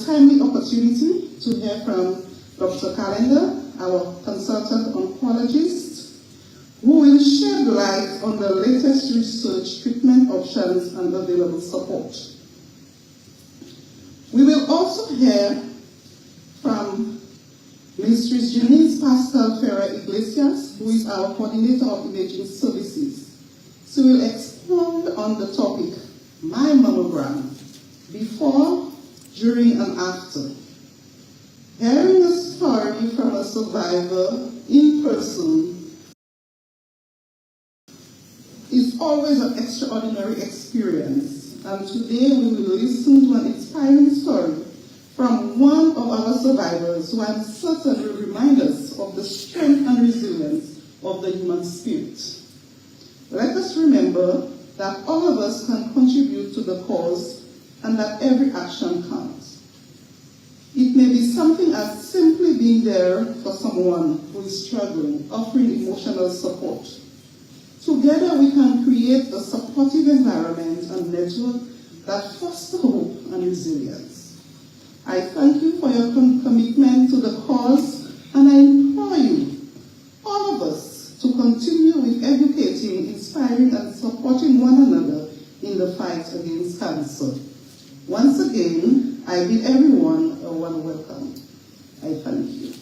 timely opportunity to hear from Dr. Calendar, our consultant oncologist, who will shed light on the latest research, treatment options, and available support. We will also hear from Mrs. Janice Pascal Ferrer Iglesias, who is our coordinator of imaging services. She will expound on the topic, My Mammogram, before, during, and after. Hearing a story from a survivor in person is always an extraordinary experience, and today we will listen to an inspiring story from one of our survivors who I'm certain will remind us of the strength and resilience of the human spirit. Let us remember that all of us can contribute to the cause and that every action counts. It may be something as simply being there for someone who is struggling, offering emotional support. Together we can create a supportive environment and network that foster hope and resilience. I thank you for your commitment to the cause, and I implore you, all of us, to continue with educating, inspiring, and supporting one another in the fight against cancer. Once again, I bid everyone a warm welcome. I thank you.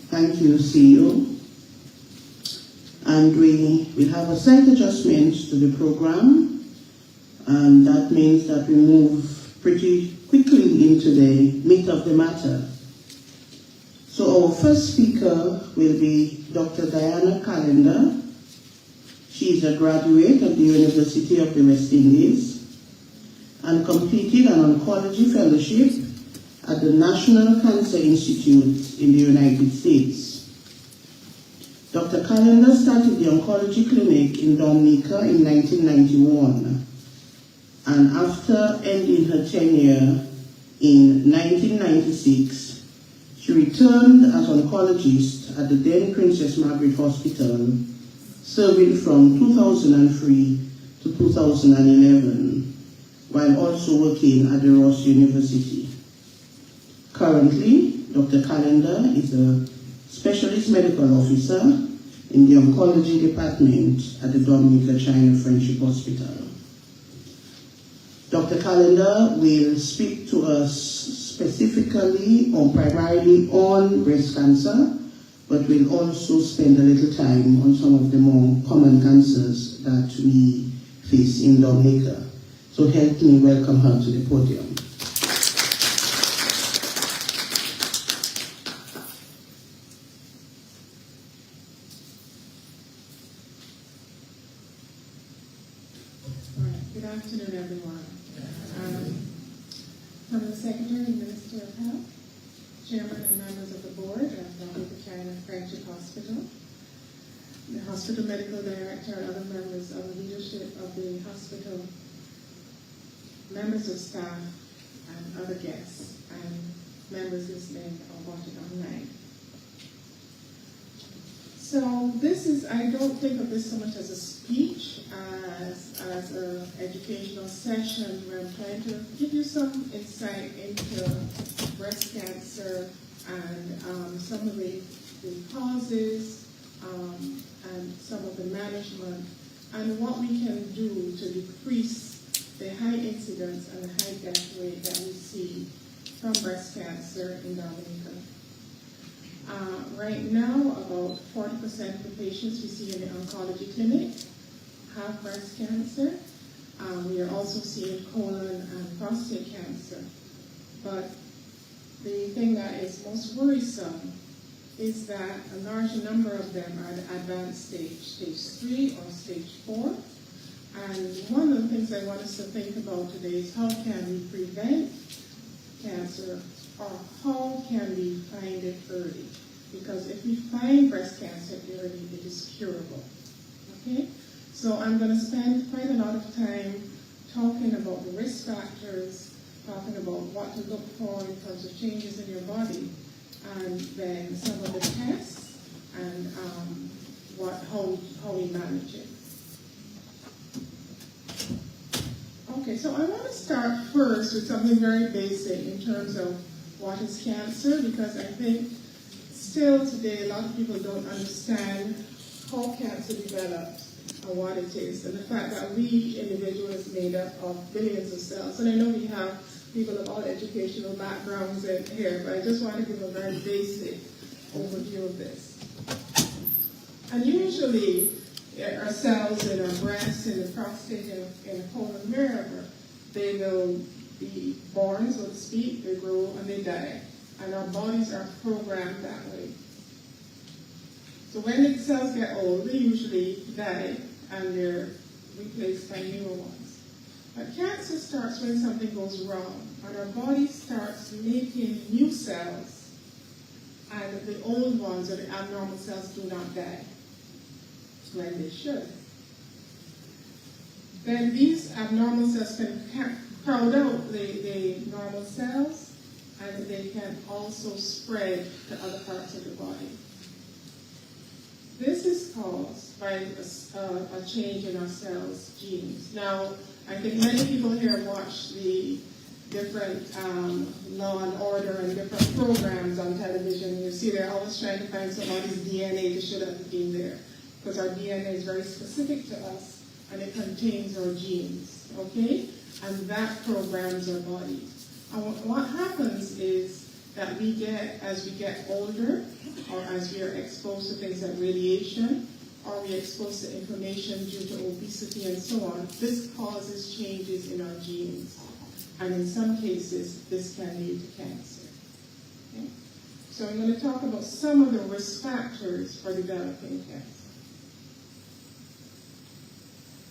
Thank you, CEO. And we have a slight adjustment to the program, and that means that we move pretty quickly into the meat of the matter. So our first speaker will be Dr. Diana Calendar. She is a graduate of the University of the West Indies and completed an oncology fellowship at the National Cancer Institute in the United States. Dr. Calendar started the oncology clinic in Dominica in 1991, and after ending her tenure in 1996, she returned as oncologist at the then Princess Margaret Hospital, serving from 2003 to 2011, while also working at the Ross University. Currently, Dr. Calendar is a specialist medical officer in the oncology department at the Dominica China Friendship Hospital. Dr. Calendar will speak to us specifically or primarily on breast cancer, but will also spend a little time on some of the more common cancers that we face in Dominica. So help me welcome her to the podium. Good afternoon, everyone. I'm the Secretary and Minister of Health, Chairman and members of the Board of Dominica China Friendship Hospital, the Hospital Medical Director, and other members of the leadership of the hospital, members of staff, and other guests, and members listening or watching online. So this is, I don't think of this so much as a speech, as an educational session where I'm trying to give you some insight into breast cancer and some of the causes and some of the management and what we can do to decrease the high incidence and the high death rate that we see from breast cancer in Dominica. Right now, about 40% of the patients we see in the oncology clinic have breast cancer. We are also seeing colon and prostate cancer. But the thing that is most worrisome is that a large number of them are at the advanced stage, stage 3 or stage 4. And one of the things I want us to think about today is how can we prevent cancer, or how can we find it early? Because if we find breast cancer early, it is curable. Okay? So I'm going to spend quite a lot of time talking about the risk factors, talking about what to look for in terms of changes in your body, and then some of the tests and how we manage it. Okay, so I want to start first with something very basic in terms of what is cancer, because I think still today a lot of people don't understand how cancer develops and what it is, and the fact that we, each individual, is made up of billions of cells. And I know we have people of all educational backgrounds in here, but I just want to give a very basic overview of this. And usually, our cells in our breast, in the prostate, in the colon, wherever, they will be born, so to speak, they grow and they die. And our bodies are programmed that way. So when the cells get old, they usually die and they're replaced by newer ones. But cancer starts when something goes wrong, and our body starts making new cells, and the old ones or the abnormal cells do not die when they should. Then these abnormal cells can crowd out the normal cells, and they can also spread to other parts of the body. This is caused by a change in our cells' genes. Now, I think many people here watch the different Law and Order and different programs on television. You see they're always trying to find somebody's DNA that should have been there, because our DNA is very specific to us, and it contains our genes, okay? And that programs our bodies. And what happens is that we get, as we get older, or as we are exposed to things like radiation, or we are exposed to inflammation due to obesity and so on, this causes changes in our genes. And in some cases, this can lead to cancer. Okay? So I'm going to talk about some of the risk factors for developing cancer.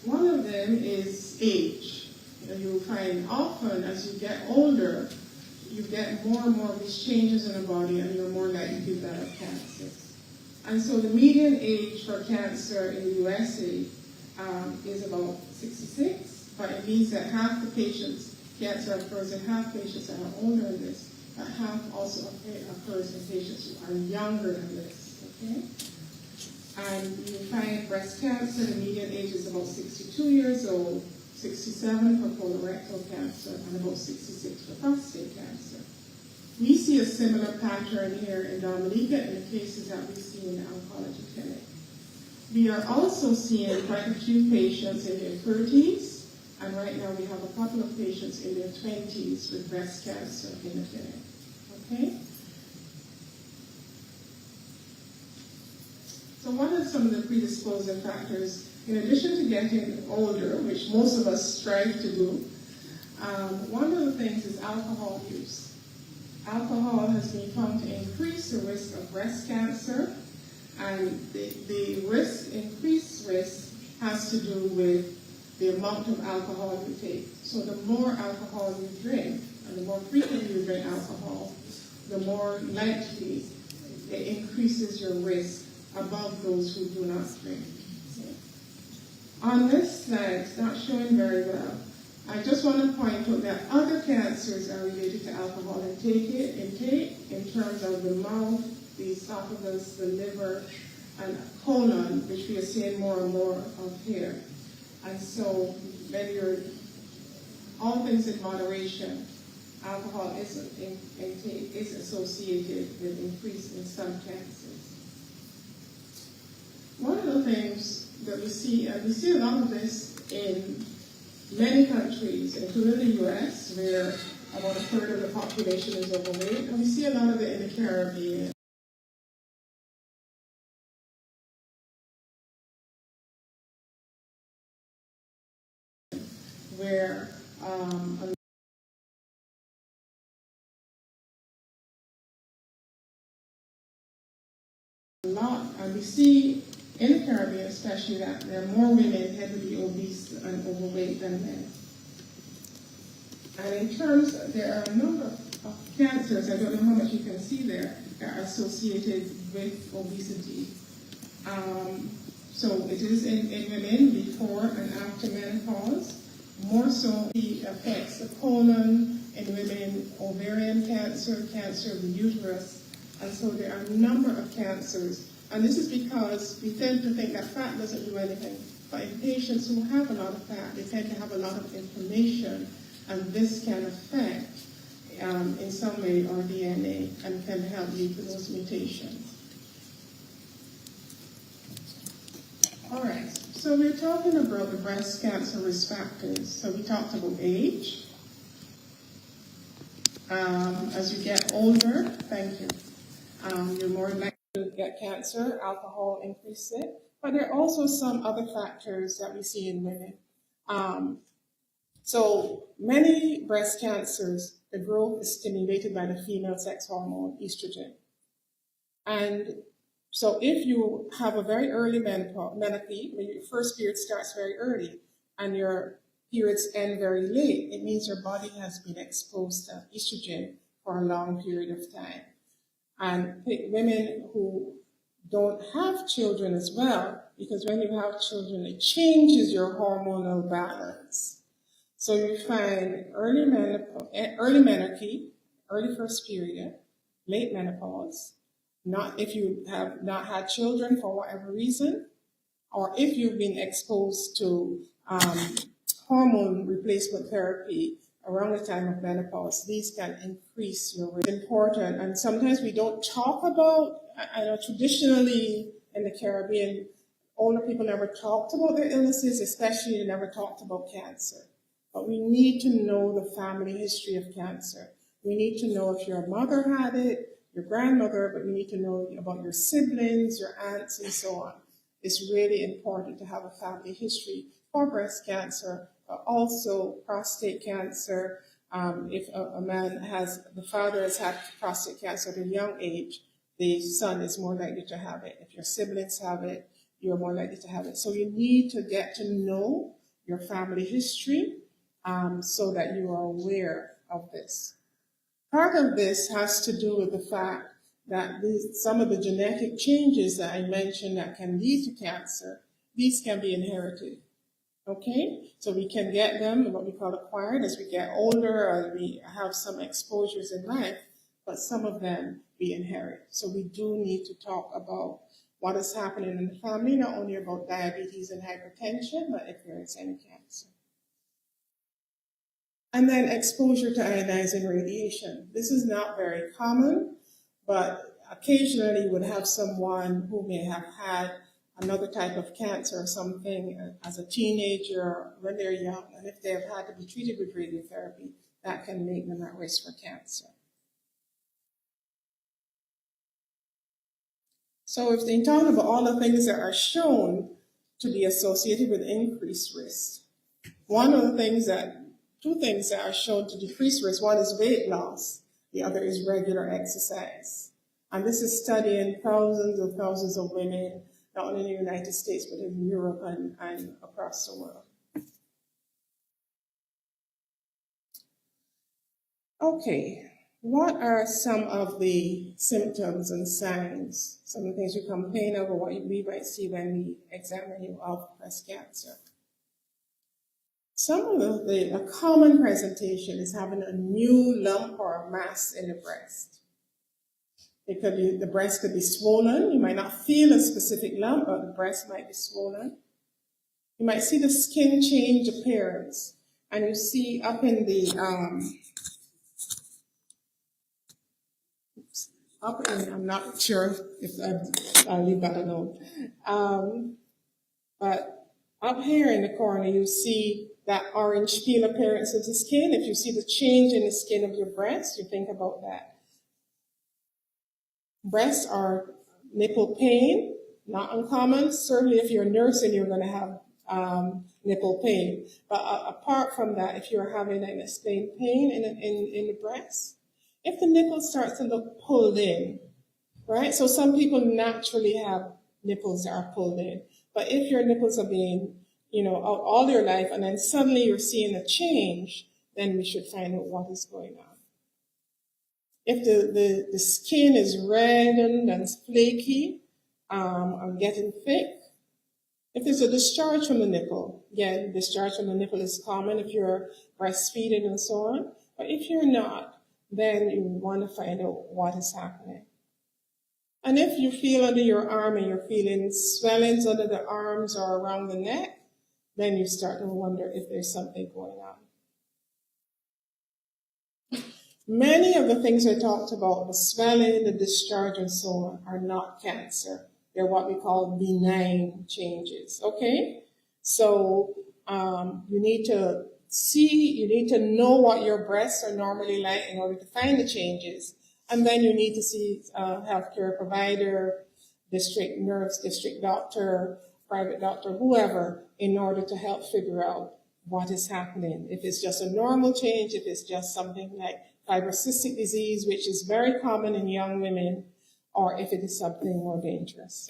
One of them is age. You'll find often as you get older, you get more and more of these changes in the body, and you're more likely to develop cancer. And so the median age for cancer in the USA is about 66, but it means that half the patients, cancer occurs in half patients that are older than this, but half also occurs in patients who are younger than this, okay? And you find breast cancer, the median age is about 62 years old, 67 for colorectal cancer, and about 66 for prostate cancer. We see a similar pattern here in Dominica in the cases that we see in the oncology clinic. We are also seeing quite a few patients in their 30s, and right now we have a couple of patients in their 20s with breast cancer in the clinic. Okay? So what are some of the predisposing factors? In addition to getting older, which most of us strive to do, one of the things is alcohol use. Alcohol has been found to increase the risk of breast cancer, and the increased risk has to do with the amount of alcohol you take. So the more alcohol you drink, and the more frequently you drink alcohol, the more likely it increases your risk above those who do not drink. On this slide, it's not showing very well. I just want to point out that other cancers are related to alcohol intake in terms of the mouth, the esophagus, the liver, and colon, which we are seeing more and more of here. And so, when you're all things in moderation, alcohol intake is associated with increase in some cancers. One of the things that we see, and we see a lot of this in many countries, including the US, where about a third of the population is overweight, and we see a lot of it in the Caribbean. Where and we see in the Caribbean especially that there are more women heavily obese and overweight than men. And in terms, there are a number of cancers, I don't know how much you can see there, that are associated with obesity. So it is in women before and after menopause. More so, it affects the colon in women, ovarian cancer, cancer of the uterus, and so there are a number of cancers. And this is because we tend to think that fat doesn't do anything. But in patients who have a lot of fat, they tend to have a lot of inflammation, and this can affect, in some way, our DNA and can help lead to those mutations. All right, so we're talking about the breast cancer risk factors. So we talked about age. As you get older, thank you, you're more likely to get cancer. Alcohol increases it. But there are also some other factors that we see in women. So many breast cancers, the growth is stimulated by the female sex hormone, estrogen. And so if you have a very early menopause, when your first period starts very early and your periods end very late, it means your body has been exposed to estrogen for a long period of time. And women who don't have children as well, because when you have children, it changes your hormonal balance. So you find early menarche, early first period, late menopause, not if you have not had children for whatever reason, or if you've been exposed to hormone replacement therapy around the time of menopause, these can increase your risk. It's important, and sometimes we don't talk about, I know traditionally in the Caribbean, older people never talked about their illnesses, especially they never talked about cancer. But we need to know the family history of cancer. We need to know if your mother had it, your grandmother, but we need to know about your siblings, your aunts, and so on. It's really important to have a family history for breast cancer, but also prostate cancer. If a man the father has had prostate cancer at a young age, the son is more likely to have it. If your siblings have it, you're more likely to have it. So you need to get to know your family history so that you are aware of this. Part of this has to do with the fact that some of the genetic changes that I mentioned that can lead to cancer, these can be inherited. Okay, so we can get them, what we call acquired, as we get older or we have some exposures in life, but some of them we inherit. So we do need to talk about what is happening in the family, not only about diabetes and hypertension, but if there is any cancer. And then exposure to ionizing radiation. This is not very common, but occasionally you would have someone who may have had another type of cancer or something as a teenager or when they're young, and if they have had to be treated with radiotherapy, that can make them at risk for cancer. So if they talk about all the things that are shown to be associated with increased risk, two things that are shown to decrease risk, one is weight loss, the other is regular exercise. And this is studying thousands of women, not only in the United States, but in Europe and across the world. Okay, what are some of the symptoms and signs, some of the things you complain of or what we might see when we examine you of breast cancer? Some of a common presentation is having a new lump or a mass in the breast. The breast could be swollen. You might not feel a specific lump, but the breast might be swollen. You might see the skin change appearance, and you see up in the I'm not sure if I'll leave that alone. But up here in the corner, you see that orange peel appearance of the skin. If you see the change in the skin of your breast, you think about that. Breasts are nipple pain, not uncommon. Certainly if you're nursing, you're going to have nipple pain. But apart from that, if you're having an unexplained pain in the breast, if the nipple starts to look pulled in, right? So some people naturally have nipples that are pulled in. But if your nipples are being, out all your life and then suddenly you're seeing a change, then we should find out what is going on. If the skin is reddened and flaky and getting thick, if there's a discharge from the nipple, again, discharge from the nipple is common if you're breastfeeding and so on. But if you're not, then you want to find out what is happening. And if you feel under your arm and you're feeling swellings under the arms or around the neck, then you start to wonder if there's something going on. Many of the things I talked about, the swelling, the discharge, and so on, are not cancer. They're what we call benign changes, okay? So you need to know what your breasts are normally like in order to find the changes. And then you need to see a healthcare provider, district nurse, district doctor, private doctor, whoever, in order to help figure out what is happening. If it's just a normal change, if it's just something like fibrocystic disease, which is very common in young women, or if it is something more dangerous.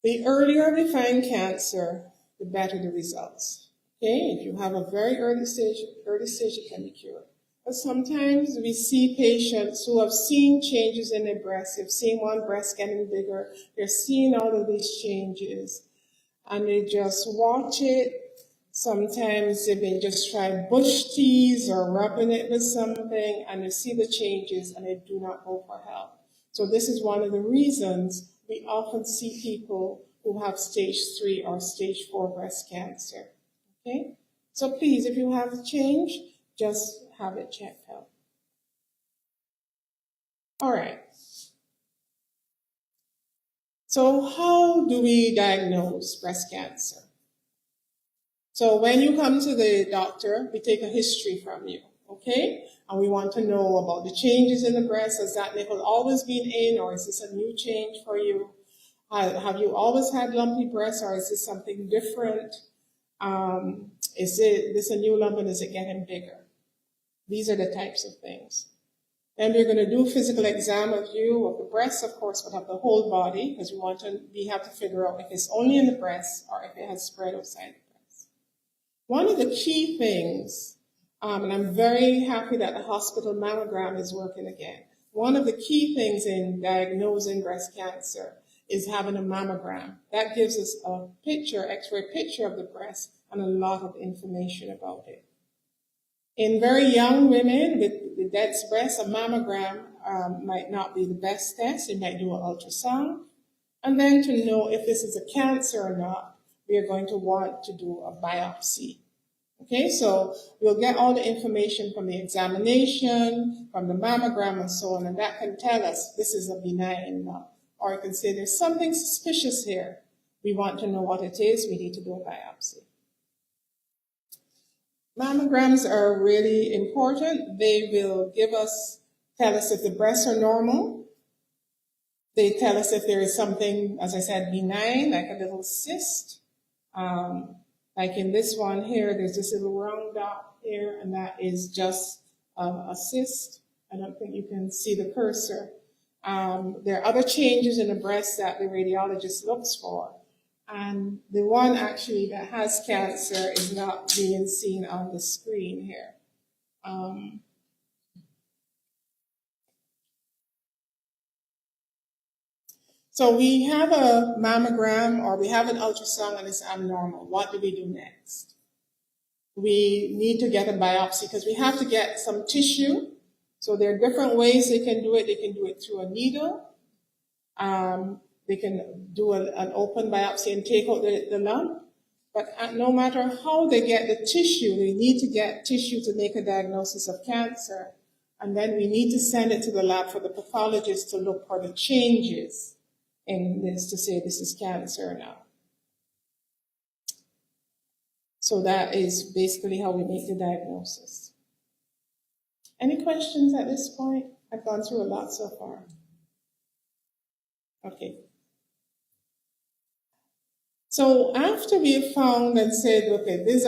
The earlier we find cancer, the better the results. Okay, if you have a very early stage, it can be cured. But sometimes we see patients who have seen changes in their breasts. They've seen one breast getting bigger. They're seeing all of these changes, and they just watch it. Sometimes they may just try bush teas or rubbing it with something, and they see the changes, and they do not go for help. So this is one of the reasons we often see people who have stage 3 or stage 4 breast cancer. Okay? So please, if you have a change, just have it checked out. All right. So how do we diagnose breast cancer? So when you come to the doctor, we take a history from you, okay? And we want to know about the changes in the breast. Has that nipple always been in, or is this a new change for you? Have you always had lumpy breasts, or is this something different? Is this a new lump, and is it getting bigger? These are the types of things. Then we're going to do a physical exam of you, of the breast, of course, but of the whole body, because we have to figure out if it's only in the breast or if it has spread outside the breast. One of the key things, and I'm very happy that the hospital mammogram is working again. One of the key things in diagnosing breast cancer is having a mammogram. That gives us a picture, X-ray picture of the breast and a lot of information about it. In very young women with dense breasts, a mammogram might not be the best test. It might do an ultrasound. And then to know if this is a cancer or not, we are going to want to do a biopsy. Okay, so we'll get all the information from the examination, from the mammogram and so on, and that can tell us this is a benign lump. Or it can say there's something suspicious here. We want to know what it is, we need to do a biopsy. Mammograms are really important. They will tell us if the breasts are normal. They tell us if there is something, as I said, benign, like a little cyst. Like in this one here, there's this little round dot here, and that is just a cyst. I don't think you can see the cursor. There are other changes in the breast that the radiologist looks for. And the one actually that has cancer is not being seen on the screen here. So we have a mammogram or we have an ultrasound and it's abnormal. What do we do next? We need to get a biopsy because we have to get some tissue. So there are different ways they can do it. They can do it through a needle. They can do an open biopsy and take out the lump. But no matter how they get the tissue, they need to get tissue to make a diagnosis of cancer. And then we need to send it to the lab for the pathologist to look for the changes in this to say this is cancer or not. So that is basically how we make the diagnosis. Any questions at this point? I've gone through a lot so far. Okay. So after we have found and said, okay, these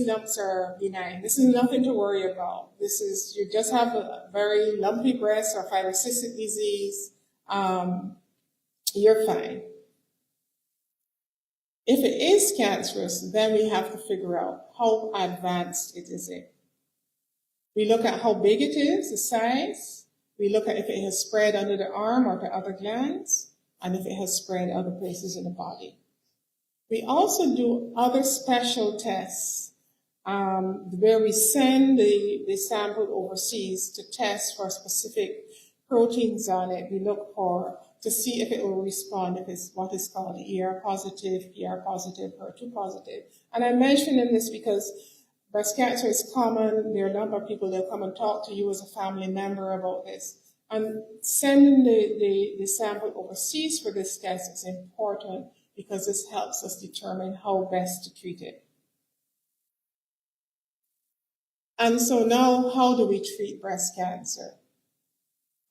lumps are benign. This is nothing to worry about. You just have a very lumpy breast or fibrocystic disease. You're fine. If it is cancerous, then we have to figure out how advanced it is. We look at how big it is, the size. We look at if it has spread under the arm or to other glands, and if it has spread other places in the body. We also do other special tests where we send the sample overseas to test for specific proteins on it. We look for to see if it will respond, if it's what is called ER positive, PR positive, HER2 positive. And I mention this because breast cancer is common. There are a number of people that come and talk to you as a family member about this. And sending the sample overseas for this test is important because this helps us determine how best to treat it. And so now, how do we treat breast cancer?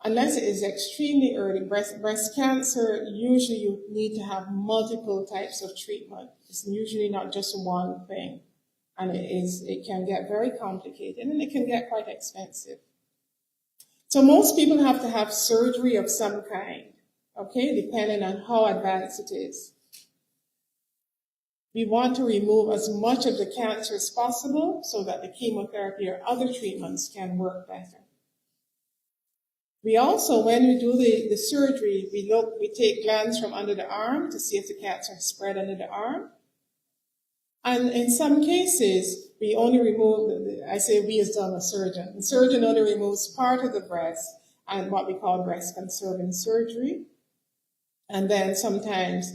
Unless it is extremely early, breast cancer, usually you need to have multiple types of treatment. It's usually not just one thing. And it can get very complicated and it can get quite expensive. So most people have to have surgery of some kind, okay, depending on how advanced it is. We want to remove as much of the cancer as possible so that the chemotherapy or other treatments can work better. We also, when we do the surgery, we take glands from under the arm to see if the cancer has spread under the arm. And in some cases, we only remove, I say we as done a surgeon. The surgeon only removes part of the breast and what we call breast conserving surgery. And then sometimes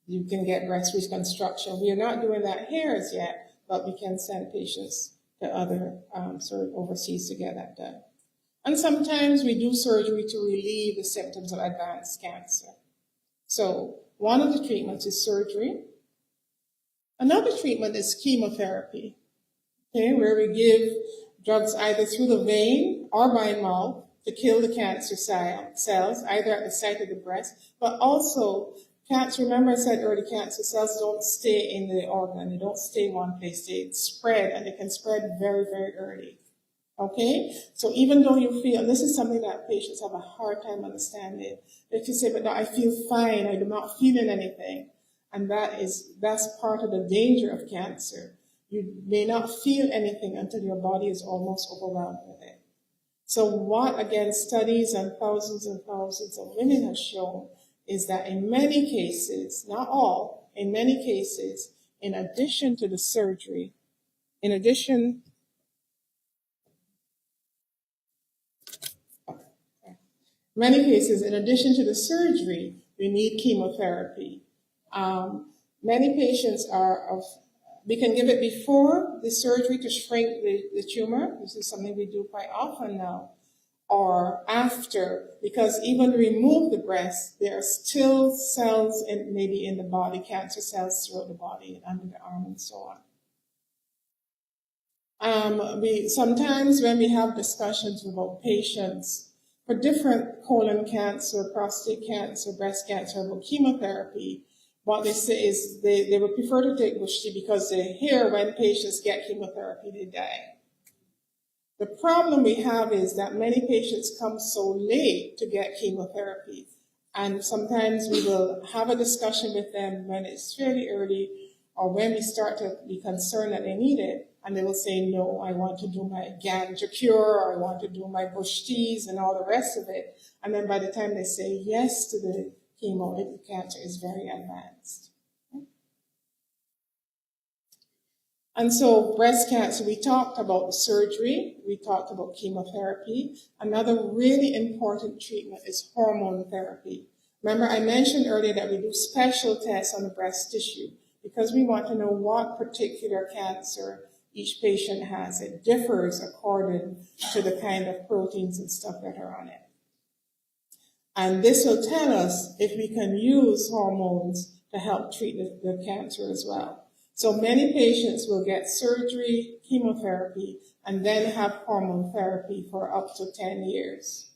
you can get breast reconstruction. We are not doing that here as yet, but we can send patients to other overseas to get that done. And sometimes we do surgery to relieve the symptoms of advanced cancer. So one of the treatments is surgery. Another treatment is chemotherapy, okay, where we give drugs either through the vein or by mouth to kill the cancer cells, either at the site of the breast, but also cancer, remember I said earlier, cancer cells don't stay in the organ, they don't stay in one place, they spread, and they can spread very, very early, okay? So even though you feel, and this is something that patients have a hard time understanding, if you say, but no, I feel fine, I'm not feeling anything, and that's part of the danger of cancer. You may not feel anything until your body is almost overwhelmed with it. So what, again, studies and thousands of women have shown is that in many cases, not all, in many cases, in addition to the surgery, we need chemotherapy. Many patients we can give it before the surgery to shrink the tumor. This is something we do quite often now. Or after, because even remove the breast, there are still cells maybe in the body, cancer cells throughout the body, under the arm and so on. Sometimes when we have discussions about patients for different colon cancer, prostate cancer, breast cancer, about chemotherapy, what they say is they would prefer to take bush tea because they hear when patients get chemotherapy, they die. The problem we have is that many patients come so late to get chemotherapy, and sometimes we will have a discussion with them when it's fairly early or when we start to be concerned that they need it, and they will say, no, I want to do my ganja cure, or I want to do my bush teas and all the rest of it. And then by the time they say yes to the chemo, the cancer is very advanced. And so breast cancer, we talked about the surgery, we talked about chemotherapy. Another really important treatment is hormone therapy. Remember, I mentioned earlier that we do special tests on the breast tissue because we want to know what particular cancer each patient has. It differs according to the kind of proteins and stuff that are on it. And this will tell us if we can use hormones to help treat the cancer as well. So many patients will get surgery, chemotherapy, and then have hormone therapy for up to 10 years.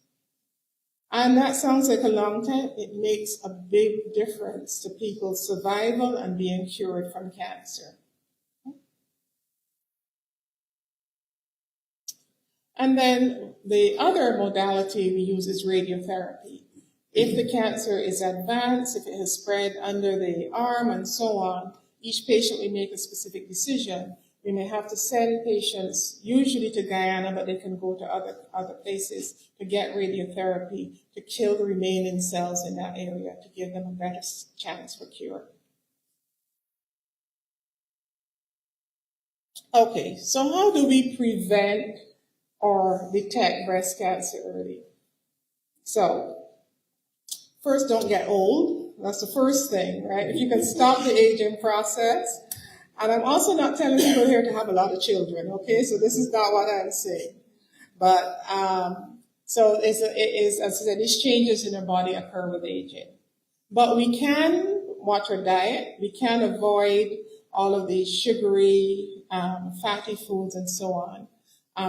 And that sounds like a long time. It makes a big difference to people's survival and being cured from cancer. And then the other modality we use is radiotherapy. If the cancer is advanced, if it has spread under the arm and so on, each patient will make a specific decision. We may have to send patients usually to Guyana, but they can go to other places to get radiotherapy to kill the remaining cells in that area to give them a better chance for cure. Okay, so how do we prevent or detect breast cancer early? So, first, don't get old. That's the first thing, right? If you can stop the aging process. And I'm also not telling people here to have a lot of children, okay? So this is not what I'm saying. But, so it is, as I said, these changes in the body occur with aging. But we can watch our diet. We can avoid all of these sugary, fatty foods and so on.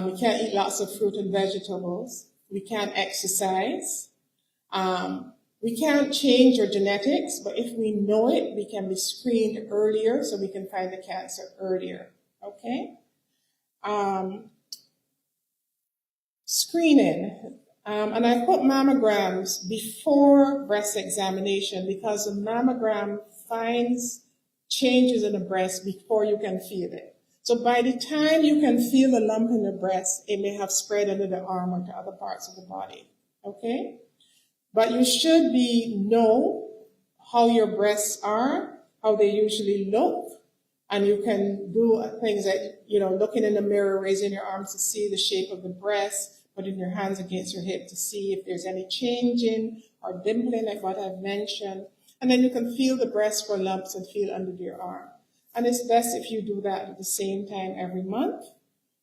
We can eat lots of fruit and vegetables. We can exercise. We can't change our genetics, but if we know it, we can be screened earlier so we can find the cancer earlier, okay? Screening. And I put mammograms before breast examination because the mammogram finds changes in the breast before you can feel it. So by the time you can feel the lump in the breast, it may have spread under the arm or to other parts of the body, okay? But you should know how your breasts are, how they usually look, and you can do things like, looking in the mirror, raising your arms to see the shape of the breast, putting your hands against your hip to see if there's any changing or dimpling, like what I've mentioned. And then you can feel the breast for lumps and feel under your arm. And it's best if you do that at the same time every month.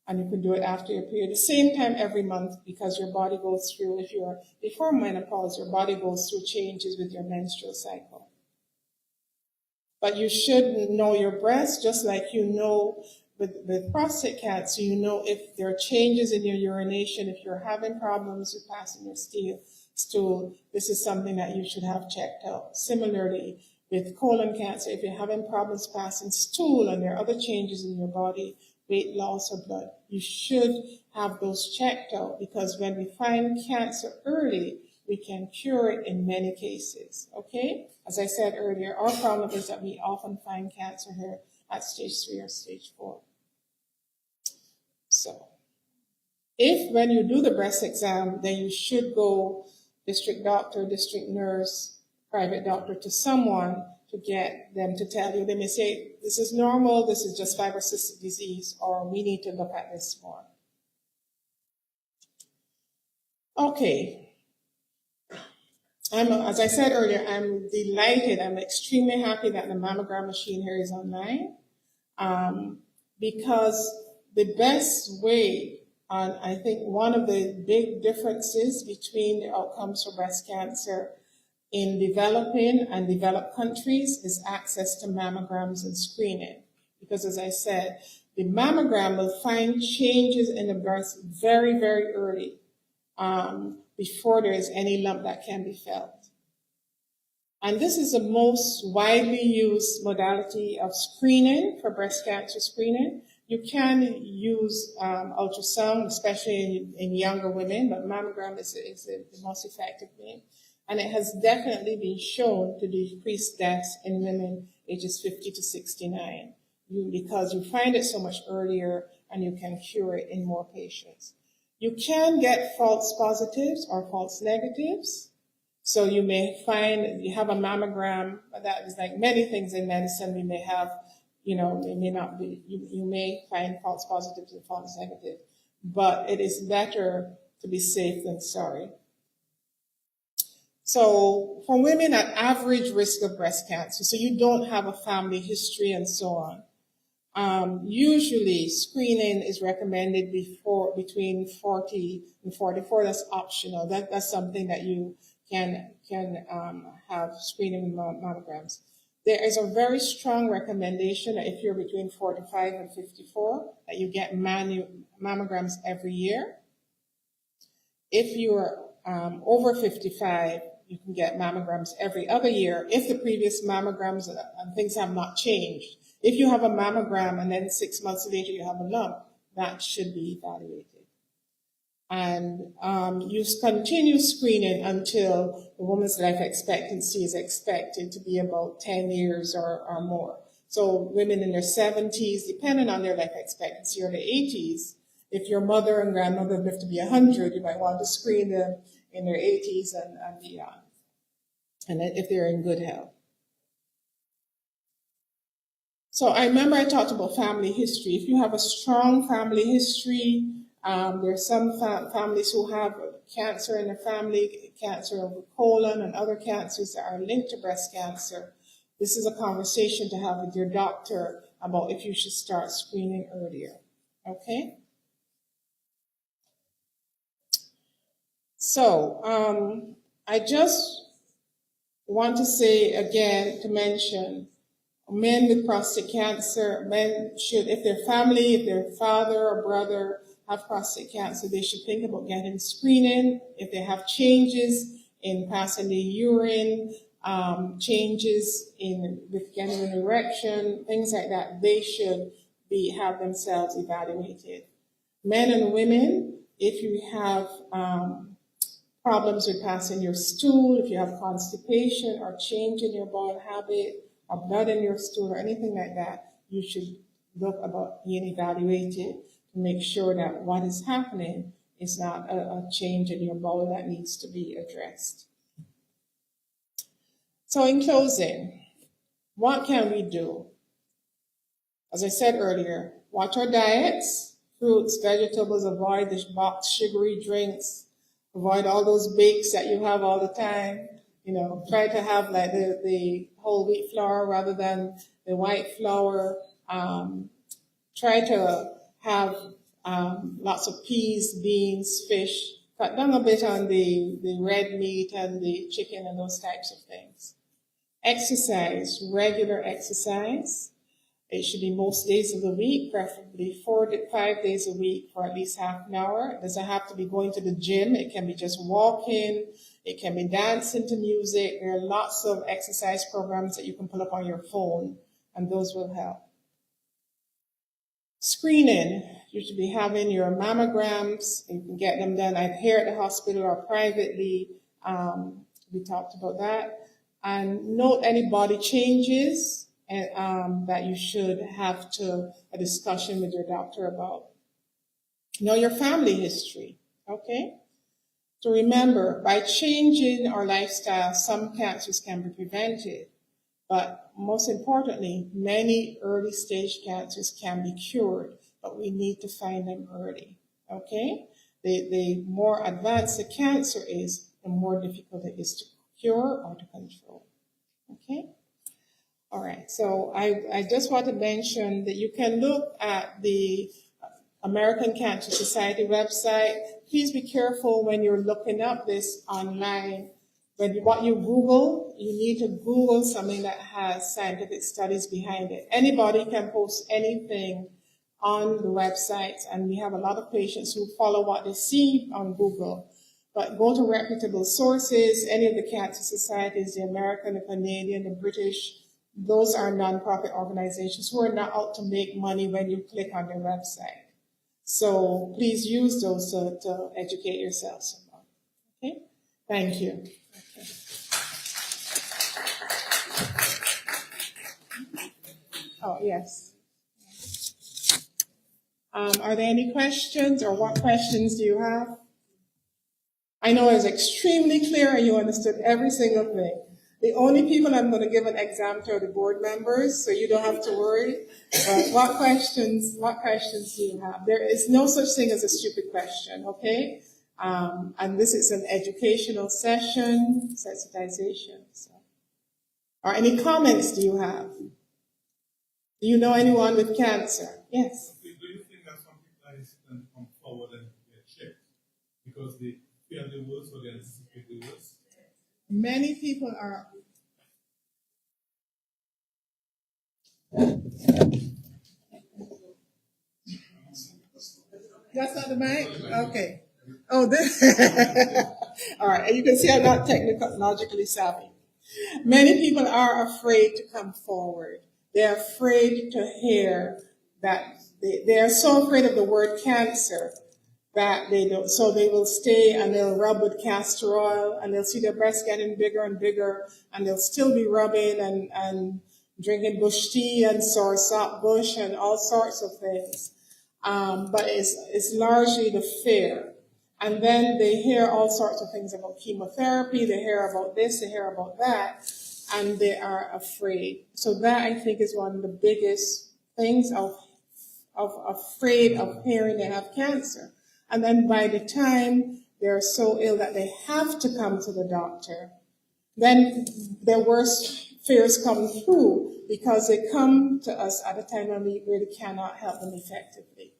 And you can do it after your period, the same time every month, because your body goes through, if you're before menopause, your body goes through changes with your menstrual cycle. But you should know your breast, just like you know with prostate cancer, you know if there are changes in your urination, if you're having problems with passing your stool, this is something that you should have checked out. Similarly, with colon cancer, if you're having problems passing stool and there are other changes in your body, weight loss or blood, you should have those checked out, because when we find cancer early, we can cure it in many cases, okay? As I said earlier, our problem is that we often find cancer here at stage 3 or stage 4. So, when you do the breast exam, then you should go district doctor, district nurse, private doctor, to someone to get them to tell you. They may say, this is normal, this is just fibrocystic disease, or we need to look at this more. Okay. As I said earlier, I'm delighted, I'm extremely happy that the mammogram machine here is online, because the best way, and I think one of the big differences between the outcomes for breast cancer in developing and developed countries is access to mammograms and screening. Because as I said, the mammogram will find changes in the breast very, very early, before there is any lump that can be felt. And this is the most widely used modality of screening for breast cancer screening. You can use ultrasound, especially in younger women, but mammogram is the most effective way. And it has definitely been shown to decrease deaths in women ages 50 to 69, because you find it so much earlier and you can cure it in more patients. You can get false positives or false negatives. So you may find you have a mammogram, that is like many things in medicine. We may have, it may not be, you may find false positives and false negatives, but it is better to be safe than sorry. So for women at average risk of breast cancer, so you don't have a family history and so on, usually screening is recommended between 40 and 44. That's optional. That's something that you can have screening mammograms. There is a very strong recommendation that if you're between 45 and 54, that you get mammograms every year. If you're over 55, you can get mammograms every other year if the previous mammograms and things have not changed. If you have a mammogram and then 6 months later you have a lump, that should be evaluated. And you continue screening until the woman's life expectancy is expected to be about 10 years or more. So women in their 70s, depending on their life expectancy, or their 80s, if your mother and grandmother live to be 100, you might want to screen them in their 80s and beyond, and if they're in good health. So I remember I talked about family history. If you have a strong family history, There's some families who have cancer in the family, cancer of the colon and other cancers that are linked to breast cancer. This is a conversation to have with your doctor about if you should start screening earlier, okay? So, I just want to say again, to mention, men with prostate cancer, men should, if their family, if their father or brother have prostate cancer, they should think about getting screening. If they have changes in passing the urine, changes with getting an erection, things like that, they should have themselves evaluated. Men and women, if you have problems with passing your stool, if you have constipation or change in your bowel habit or blood in your stool or anything like that, you should look about being evaluated to make sure that what is happening is not a change in your bowel that needs to be addressed. So in closing, what can we do? As I said earlier, watch our diets, fruits, vegetables, avoid the boxed sugary drinks, avoid all those bakes that you have all the time. You know, try to have like the whole wheat flour rather than the white flour. Try to have lots of peas, beans, fish. Cut down a bit on the red meat and the chicken and those types of things. Exercise, regular exercise. It should be most days of the week, preferably 4 to 5 days a week for at least half an hour. It doesn't have to be going to the gym. It can be just walking. It can be dancing to music. There are lots of exercise programs that you can pull up on your phone, and those will help. Screening. You should be having your mammograms. You can get them done either here at the hospital or privately. We talked about that. And note any body changes that you should have a discussion with your doctor about. Know your family history, okay? So remember, by changing our lifestyle, some cancers can be prevented. But most importantly, many early stage cancers can be cured, but we need to find them early, okay? The more advanced the cancer is, the more difficult it is to cure or to control, okay? All right, so I just want to mention that you can look at the American Cancer Society website. Please be careful when you're looking up this online. What you Google, you need to Google something that has scientific studies behind it. Anybody can post anything on the website, and we have a lot of patients who follow what they see on Google. But go to reputable sources, any of the cancer societies, the American, the Canadian, the British. Those are nonprofit organizations who are not out to make money when you click on their website. So please use those to educate yourself some more. Okay? Thank you. Okay. Oh, yes. Are there any questions, or what questions do you have? I know it was extremely clear and you understood every single thing. The only people I'm going to give an exam to are the board members, so you don't have to worry. But what questions do you have? There is no such thing as a stupid question, okay? And this is an educational session, sensitization. So. Or any comments do you have? Do you know anyone with cancer? Yes? Do you think that some people are hesitant to come forward and get checked because they fear the worst or they anticipate the worst? Many people are. That's not the mic? Okay. Oh, this. All right. You can see I'm not technologically savvy. Many people are afraid to come forward. They're afraid to hear that. They are so afraid of the word cancer that they don't, so they will stay and they'll rub with castor oil and they'll see their breasts getting bigger and bigger and they'll still be rubbing and drinking bush tea and soursop bush and all sorts of things. But it's largely the fear. And then they hear all sorts of things about chemotherapy, they hear about this, they hear about that, and they are afraid. So that, I think, is one of the biggest things of afraid of hearing they have cancer. And then by the time they're so ill that they have to come to the doctor, then their worst fears come through because they come to us at a time when we really cannot help them effectively.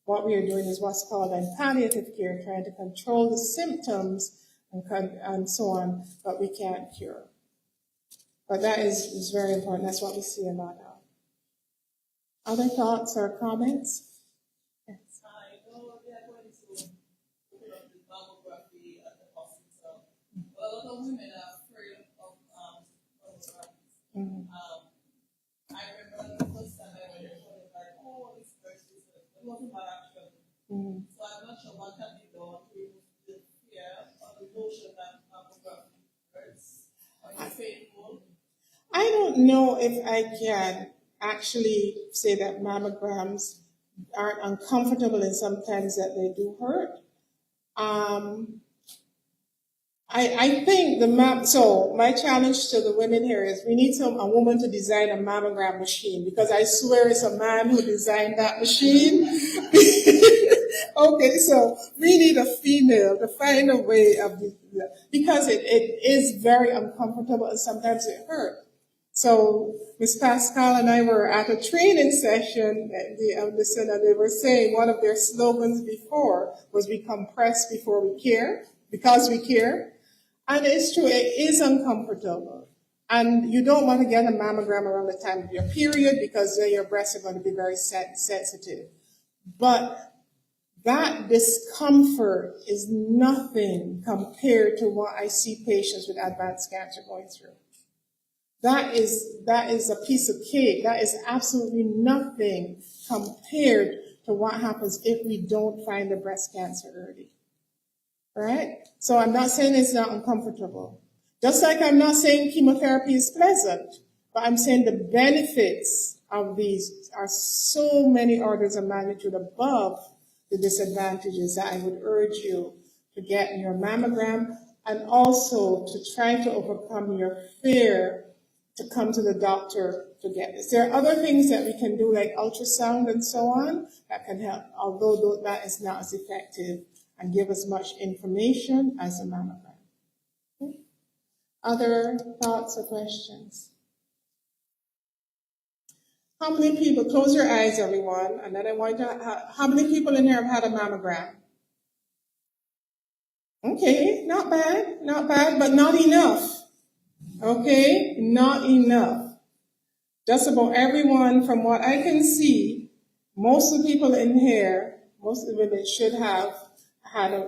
What we are doing is what's called palliative care, trying to control the symptoms and so on, but we can't cure. But that is very important. That's what we see a lot of. Other thoughts or comments? Yes. I know they are going to open up the mammography at the hospital. But a lot of women are afraid of mammography. Mm-hmm. I remember the first time I went there, they were like, oh, this person is good. It wasn't bad actually. Mm-hmm. So I'm not sure what can be done to remove the fear or the notion that mammography hurts or is painful. I don't know if I can actually say that mammograms aren't uncomfortable and sometimes that they do hurt. I think so my challenge to the women here is we need a woman to design a mammogram machine, because I swear it's a man who designed that machine. Okay, so we need a female to find a way of, because it is very uncomfortable and sometimes it hurts. So Ms. Pascal and I were at a training session at the Center. They were saying one of their slogans before was "We compress before we care," because we care. And it's true, it is uncomfortable. And you don't want to get a mammogram around the time of your period because then your breasts are going to be very sensitive. But that discomfort is nothing compared to what I see patients with advanced cancer going through. That is a piece of cake. That is absolutely nothing compared to what happens if we don't find the breast cancer early. Right? So I'm not saying it's not uncomfortable. Just like I'm not saying chemotherapy is pleasant, but I'm saying the benefits of these are so many orders of magnitude above the disadvantages that I would urge you to get your mammogram, and also to try to overcome your fear to come to the doctor to get this. There are other things that we can do, like ultrasound and so on, that can help, although that is not as effective and give as much information as a mammogram. Okay. Other thoughts or questions? How many people, close your eyes everyone, and then I want to, how many people in here have had a mammogram? Okay, not bad, but not enough. Okay, not enough. Just about everyone, from what I can see, most of the people in here, most of the women should have had a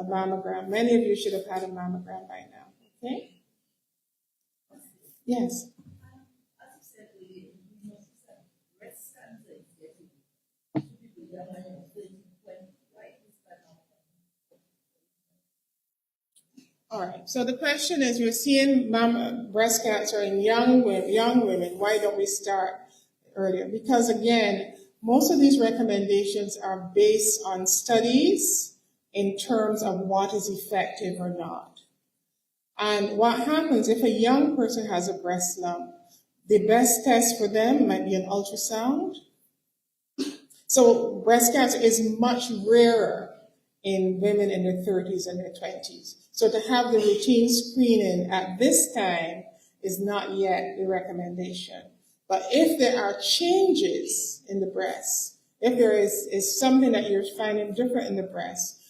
mammogram. Many of you should have had a mammogram by now. Okay? Yes. As you said, breast cancer is getting people that are in 20, like this kind of. All right. So the question is, we're seeing breast cancer in young women. Why don't we start earlier? Because again, most of these recommendations are based on studies in terms of what is effective or not. And what happens if a young person has a breast lump? The best test for them might be an ultrasound. So breast cancer is much rarer in women in their 30s and their 20s. So to have the routine screening at this time is not yet the recommendation. But if there are changes in the breast, if there is something that you're finding different in the breast,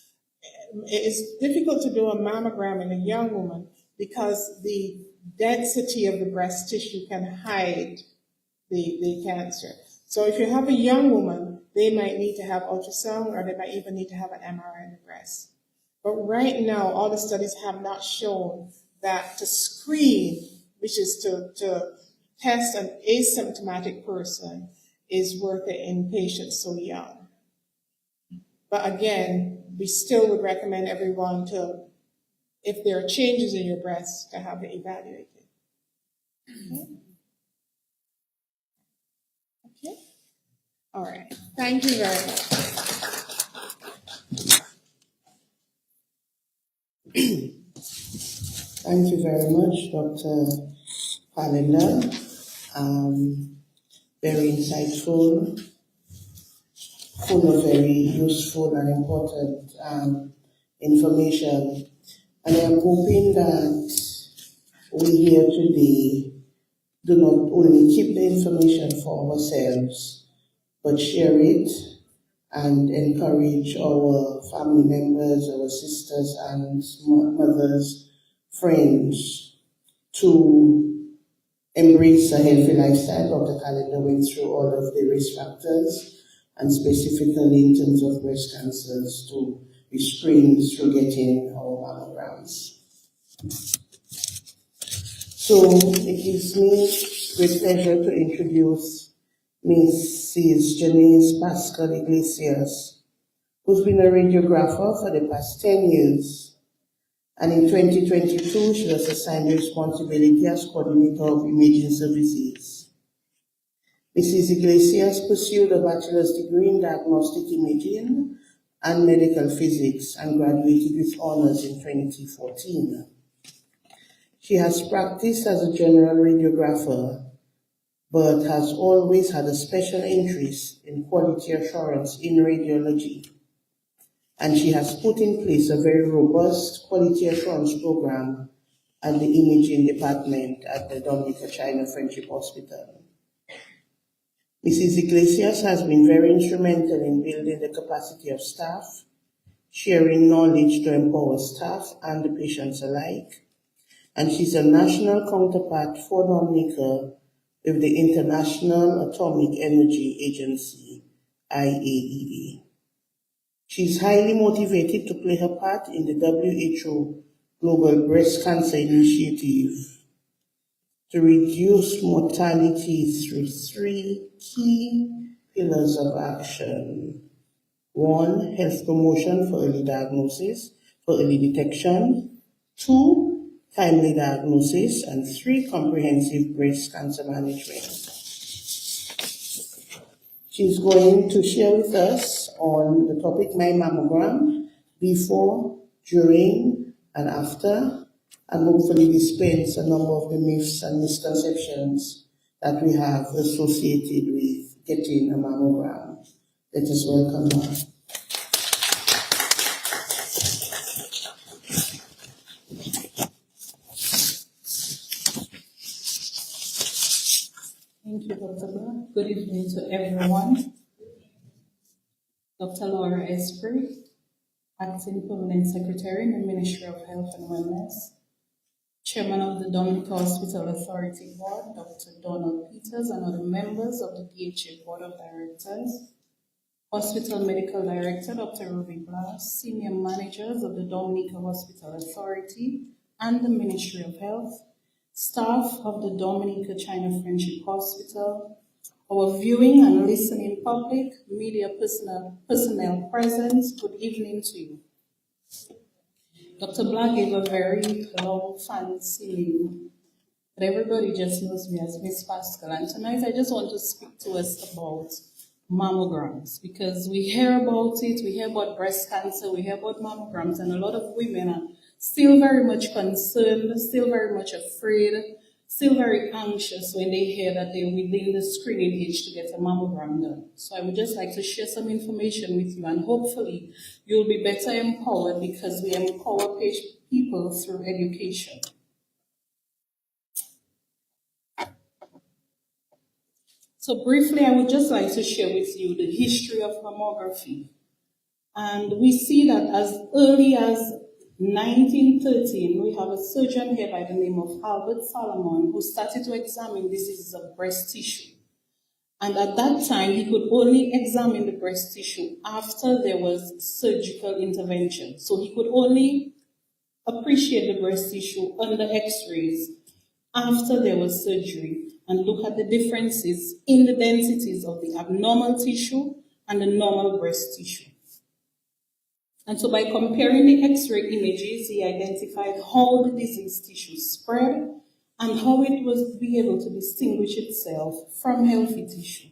it is difficult to do a mammogram in a young woman because the density of the breast tissue can hide the cancer. So if you have a young woman, they might need to have ultrasound, or they might even need to have an MRI in the breast. But right now, all the studies have not shown that to screen, which is to test an asymptomatic person, is worth it in patients so young. But again, we still would recommend everyone to, if there are changes in your breast, to have it evaluated. Okay? Okay? All right. Thank you very much. Thank you very much, Dr. Palinda. Very insightful. full of very useful and important information. And I'm hoping that we here today do not only keep the information for ourselves, but share it and encourage our family members, our sisters and mothers, friends to embrace a healthy lifestyle. Dr. Calendar went through all of the risk factors, and specifically in terms of breast cancers, to be screened through getting our mammograms. So it gives me great pleasure to introduce Mrs. Janice Pascal Iglesias, who's been a radiographer for the past 10 years. And in 2022, she was assigned responsibility as coordinator of imaging services. Mrs. Iglesias pursued a bachelor's degree in diagnostic imaging and medical physics and graduated with honors in 2014. She has practiced as a general radiographer, but has always had a special interest in quality assurance in radiology. And she has put in place a very robust quality assurance program at the imaging department at the Dominica China Friendship Hospital. Mrs. Iglesias has been very instrumental in building the capacity of staff, sharing knowledge to empower staff and the patients alike. And she's a national counterpart for Dominica with the International Atomic Energy Agency, IAEA. She's highly motivated to play her part in the WHO Global Breast Cancer Initiative to reduce mortality through 3 key pillars of action. 1, health promotion for early diagnosis, for early detection. 2, timely diagnosis. And 3, comprehensive breast cancer management. She's going to share with us on the topic My Mammogram, before, during, and after, and hopefully dispense a number of the myths and misconceptions that we have associated with getting a mammogram. Let us welcome her. Thank you, Dr. Black. Good evening to everyone. Dr. Laura Esprit, Acting Permanent Secretary in the Ministry of Health and Wellness, Chairman of the Dominica Hospital Authority Board, Dr. Donald Peters, and other members of the DHA Board of Directors, Hospital Medical Director, Dr. Ruby Blas, Senior Managers of the Dominica Hospital Authority and the Ministry of Health, staff of the Dominica China Friendship Hospital, our viewing and listening public, media personnel present, good evening to you. Dr. Black gave a very long, fancy name, but everybody just knows me as Miss Pascal. And tonight I just want to speak to us about mammograms, because we hear about it, we hear about breast cancer, we hear about mammograms, and a lot of women are still very much concerned, still very much afraid, still very anxious when they hear that they're within the screening age to get a mammogram done. So I would just like to share some information with you, and hopefully you'll be better empowered, because we empower people through education. So briefly, I would just like to share with you the history of mammography. And we see that as early as 1913, we have a surgeon here by the name of Albert Salomon who started to examine diseases of breast tissue. And at that time, he could only examine the breast tissue after there was surgical intervention. So he could only appreciate the breast tissue under X-rays after there was surgery, and look at the differences in the densities of the abnormal tissue and the normal breast tissue. And so by comparing the X-ray images, he identified how the diseased tissue spread and how it was be able to distinguish itself from healthy tissue.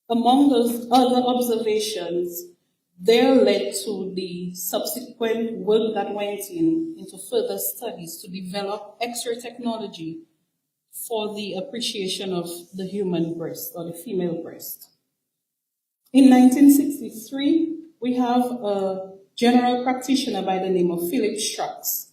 Among those other observations, there led to the subsequent work that went into further studies to develop X-ray technology for the appreciation of the human breast or the female breast. In 1963, we have a general practitioner by the name of Philip Strux.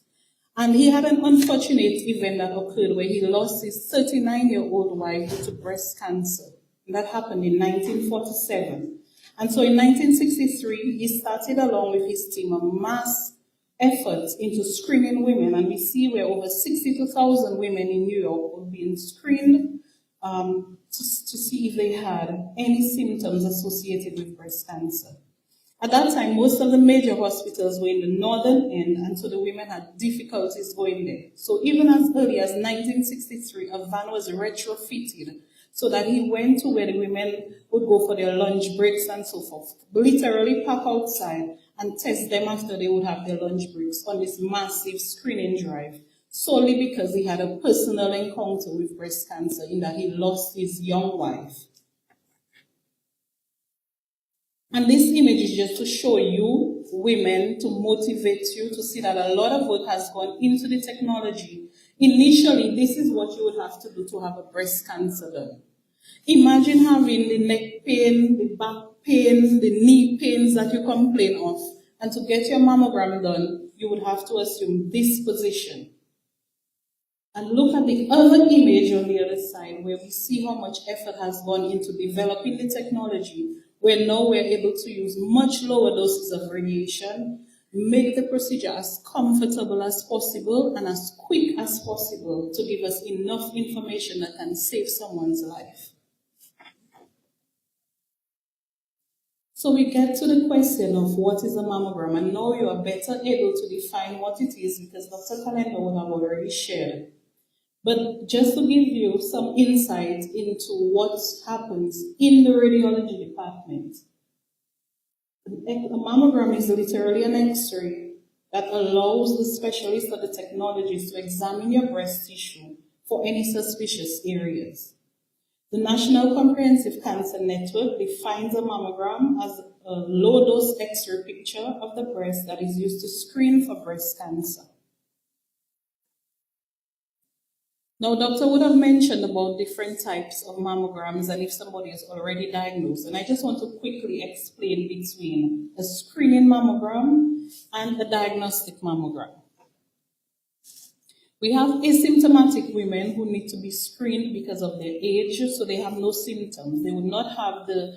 And he had an unfortunate event that occurred where he lost his 39-year-old wife due to breast cancer. And that happened in 1947. And so in 1963, he started along with his team a mass effort into screening women. And we see where over 62,000 women in New York were being screened to see if they had any symptoms associated with breast cancer. At that time, most of the major hospitals were in the northern end, and so the women had difficulties going there. So even as early as 1963, a van was retrofitted so that he went to where the women would go for their lunch breaks and so forth, literally park outside and test them after they would have their lunch breaks on this massive screening drive, solely because he had a personal encounter with breast cancer in that he lost his young wife. And this image is just to show you, women, to motivate you to see that a lot of work has gone into the technology. Initially, this is what you would have to do to have a breast cancer done. Imagine having the neck pain, the back pain, the knee pains that you complain of. And to get your mammogram done, you would have to assume this position. And look at the other image on the other side where we see how much effort has gone into developing the technology, where now we're able to use much lower doses of radiation, make the procedure as comfortable as possible and as quick as possible to give us enough information that can save someone's life. So we get to the question of what is a mammogram, and now you are better able to define what it is because Dr. Calendar would have already shared. But just to give you some insight into what happens in the radiology department, a mammogram is literally an X-ray that allows the specialist or the technologist to examine your breast tissue for any suspicious areas. The National Comprehensive Cancer Network defines a mammogram as a low-dose X-ray picture of the breast that is used to screen for breast cancer. Now, doctor would have mentioned about different types of mammograms and if somebody is already diagnosed. And I just want to quickly explain between a screening mammogram and a diagnostic mammogram. We have asymptomatic women who need to be screened because of their age, so they have no symptoms. They would not have the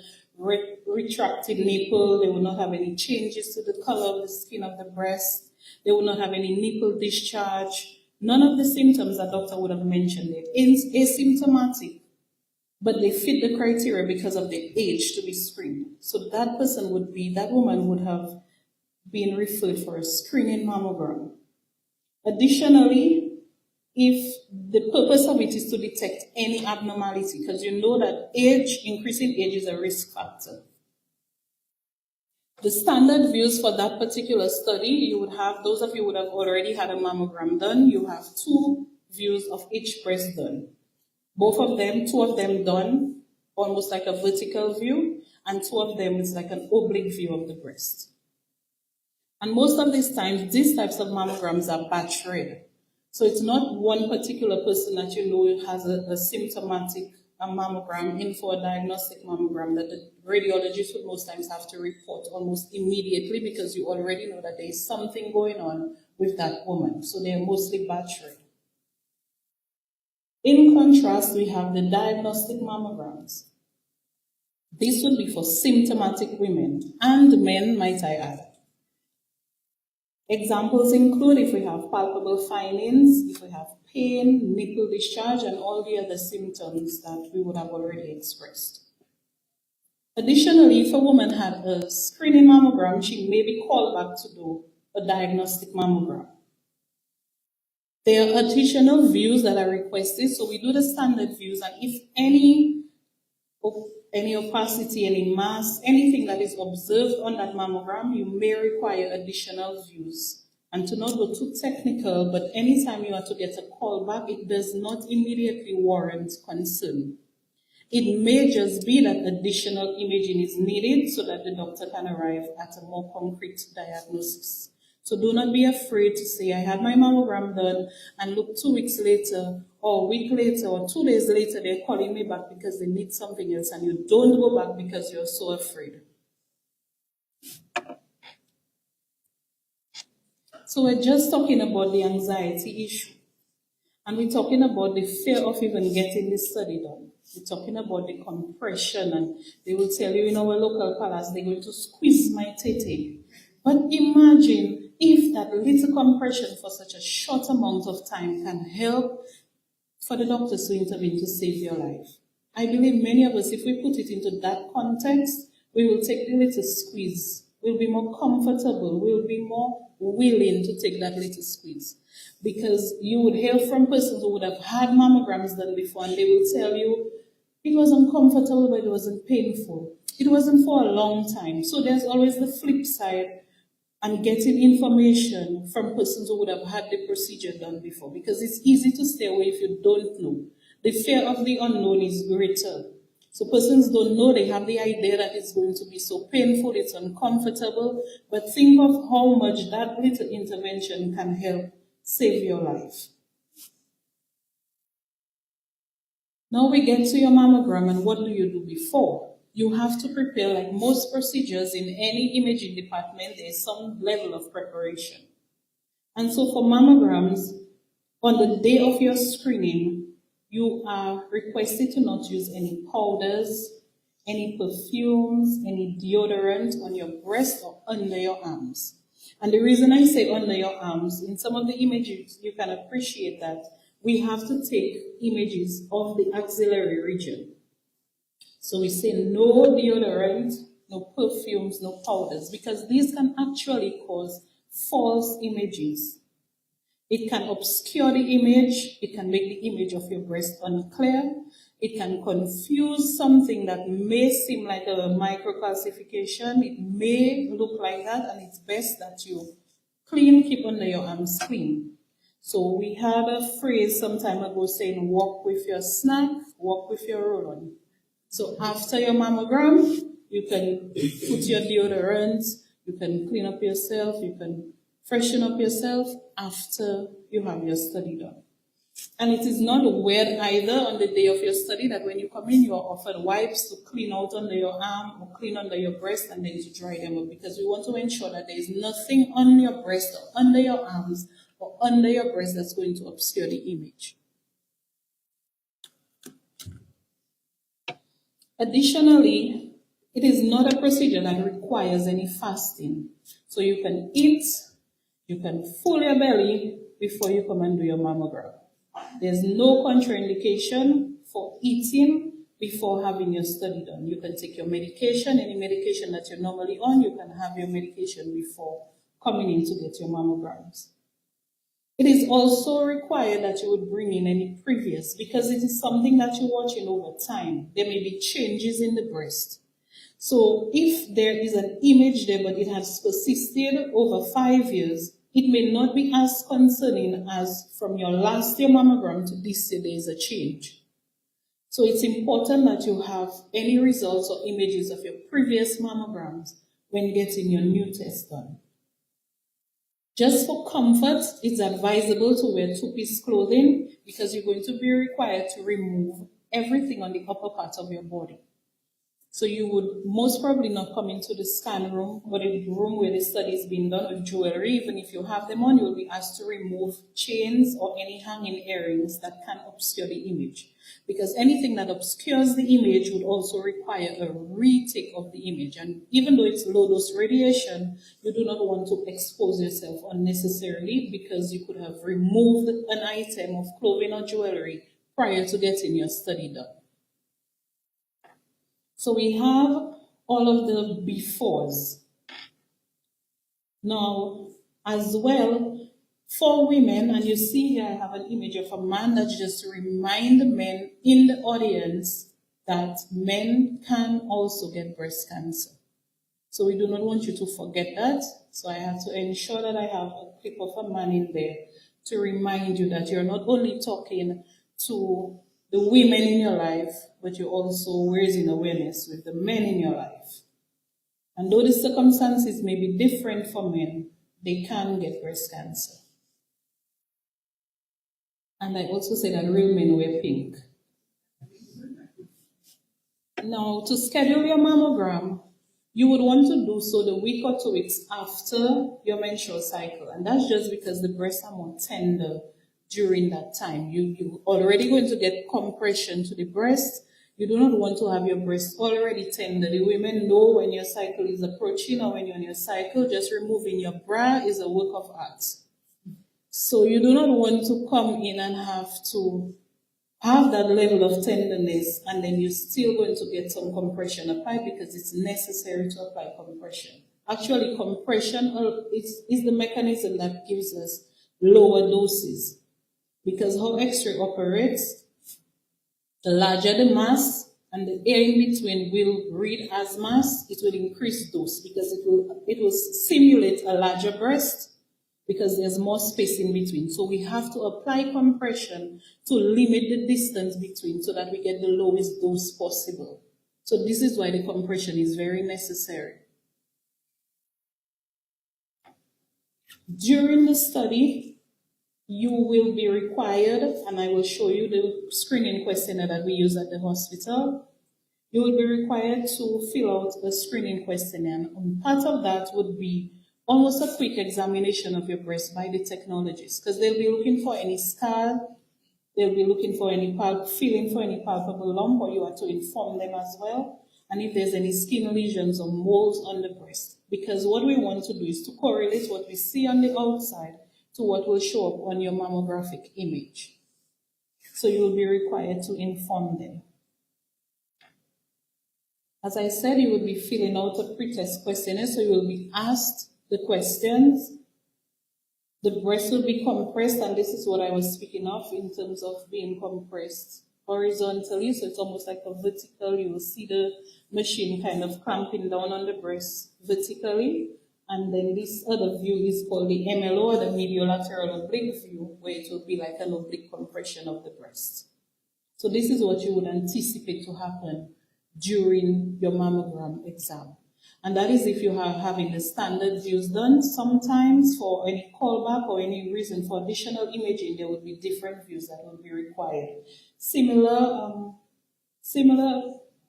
retracted nipple. They would not have any changes to the color of the skin of the breast. They would not have any nipple discharge. None of the symptoms that doctor would have mentioned. They're asymptomatic, but they fit the criteria because of their age to be screened. So that woman would have been referred for a screening mammogram. Additionally, if the purpose of it is to detect any abnormality, because you know that increasing age is a risk factor. The standard views for that particular study, you would have, those of you who would have already had a mammogram done, you have 2 views of each breast done. Two of them done almost like a vertical view, and 2 of them is like an oblique view of the breast. And most of these times, these types of mammograms are batch read. So it's not one particular person that you know has a symptomatic mammogram in for a diagnostic mammogram that the radiologist would most times have to report almost immediately because you already know that there is something going on with that woman. So they're mostly batch read. In contrast, we have the diagnostic mammograms. This would be for symptomatic women and men, might I add. Examples include if we have palpable findings, if we have pain, nipple discharge, and all the other symptoms that we would have already expressed. Additionally, if a woman had a screening mammogram, she may be called back to do a diagnostic mammogram. There are additional views that are requested, so we do the standard views, and if any opacity, any mass, anything that is observed on that mammogram, you may require additional views. And to not go too technical, but anytime you are to get a call back, it does not immediately warrant concern. It may just be that additional imaging is needed so that the doctor can arrive at a more concrete diagnosis. So do not be afraid to say, I had my mammogram done, and look 2 weeks later, or a week later or 2 days later, they're calling me back because they need something else, and you don't go back because you're so afraid. So we're just talking about the anxiety issue. And we're talking about the fear of even getting the study done. We're talking about the compression, and they will tell you in our local class, they're going to squeeze my tete. But imagine if that little compression for such a short amount of time can help for the doctors to intervene to save your life. I believe many of us, if we put it into that context, we will take the little squeeze. We'll be more comfortable. We'll be more willing to take that little squeeze. Because you would hear from persons who would have had mammograms done before, and they will tell you, it was uncomfortable, but it wasn't painful. It wasn't for a long time. So there's always the flip side, and getting information from persons who would have had the procedure done before, because it's easy to stay away if you don't know. The fear of the unknown is greater. So persons don't know, they have the idea that it's going to be so painful, it's uncomfortable, but think of how much that little intervention can help save your life. Now we get to your mammogram, and what do you do before? You have to prepare, like most procedures in any imaging department, there's some level of preparation. And so for mammograms, on the day of your screening, you are requested to not use any powders, any perfumes, any deodorant on your breast or under your arms. And the reason I say under your arms, in some of the images, you can appreciate that we have to take images of the axillary region. So we say no deodorant, no perfumes, no powders, because these can actually cause false images. It can obscure the image, it can make the image of your breast unclear, it can confuse something that may seem like a microcalcification, it may look like that, and it's best that you keep under your arms clean. So we had a phrase some time ago saying, walk with your snack, walk with your roll-on. So after your mammogram, you can put your deodorant, you can clean up yourself, you can freshen up yourself after you have your study done. And it is not weird either on the day of your study that when you come in, you are offered wipes to clean out under your arm or clean under your breast and then to dry them up, because we want to ensure that there is nothing on your breast or under your arms or under your breast that's going to obscure the image. Additionally, it is not a procedure that requires any fasting. So you can eat, you can full your belly before you come and do your mammogram. There's no contraindication for eating before having your study done. You can take your medication, any medication that you're normally on, you can have your medication before coming in to get your mammograms. It is also required that you would bring in any previous, because it is something that you're watching over time. There may be changes in the breast. So if there is an image there, but it has persisted over 5 years, it may not be as concerning as from your last year mammogram to this year, there is a change. So it's important that you have any results or images of your previous mammograms when getting your new test done. Just for comfort, it's advisable to wear two-piece clothing because you're going to be required to remove everything on the upper part of your body. So you would most probably not come into the scan room or the room where the study is being done with jewelry. Even if you have them on, you'll be asked to remove chains or any hanging earrings that can obscure the image. Because anything that obscures the image would also require a retake of the image. And even though it's low-dose radiation, you do not want to expose yourself unnecessarily because you could have removed an item of clothing or jewelry prior to getting your study done. So we have all of the befores. Now, as well, for women, and you see here I have an image of a man that just to remind men in the audience that men can also get breast cancer. So we do not want you to forget that. So I have to ensure that I have a clip of a man in there to remind you that you're not only talking to the women in your life, but you're also raising awareness with the men in your life. And though the circumstances may be different for men, they can get breast cancer. And I also said that real men wear pink. Now, to schedule your mammogram, you would want to do so the week or 2 weeks after your menstrual cycle. And that's just because the breasts are more tender during that time. You're already going to get compression to the breast. You do not want to have your breast already tender. The women know when your cycle is approaching or when you're on your cycle, just removing your bra is a work of art. So you do not want to come in and have to have that level of tenderness and then you're still going to get some compression applied because it's necessary to apply compression. Actually, compression is the mechanism that gives us lower doses because how X-ray operates, the larger the mass and the air in between will read as mass, it will increase dose because it will simulate a larger breast because there's more space in between. So we have to apply compression to limit the distance between so that we get the lowest dose possible. So this is why the compression is very necessary. During the study, you will be required, and I will show you the screening questionnaire that we use at the hospital. You will be required to fill out a screening questionnaire, and part of that would be almost a quick examination of your breast by the technologist, because they'll be looking for any scar, they'll be looking for any feeling for any palpable lump, or you are to inform them as well, and if there's any skin lesions or moles on the breast. Because what we want to do is to correlate what we see on the outside to what will show up on your mammographic image. So you will be required to inform them. As I said, you will be filling out a pre-test questionnaire, so you will be asked the questions. The breast will be compressed, and this is what I was speaking of in terms of being compressed horizontally, so it's almost like a vertical. You will see the machine kind of clamping down on the breast vertically, and then this other view is called the MLO, or the mediolateral oblique view, where it will be like an oblique compression of the breast. So this is what you would anticipate to happen during your mammogram exam. And that is if you are having the standard views done. Sometimes for any callback or any reason for additional imaging, there will be different views that will be required. Similar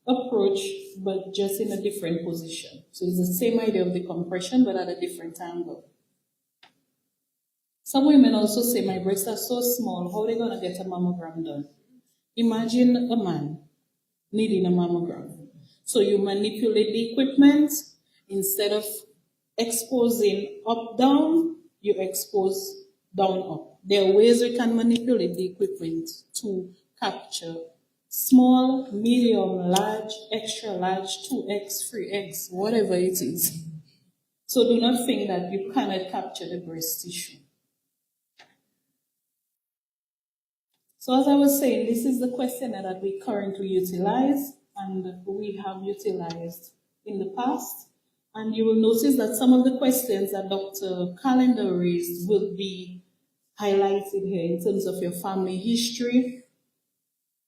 approach, but just in a different position. So it's the same idea of the compression, but at a different angle. Some women also say, my breasts are so small, how are they going to get a mammogram done? Imagine a man needing a mammogram. So you manipulate the equipment. Instead of exposing up-down, you expose down-up. There are ways we can manipulate the equipment to capture small, medium, large, extra large, 2x, 3x, whatever it is. So do not think that you cannot capture the breast tissue. So as I was saying, this is the questionnaire that we currently utilize and we have utilized in the past. And you will notice that some of the questions that Dr. Callender raised will be highlighted here in terms of your family history,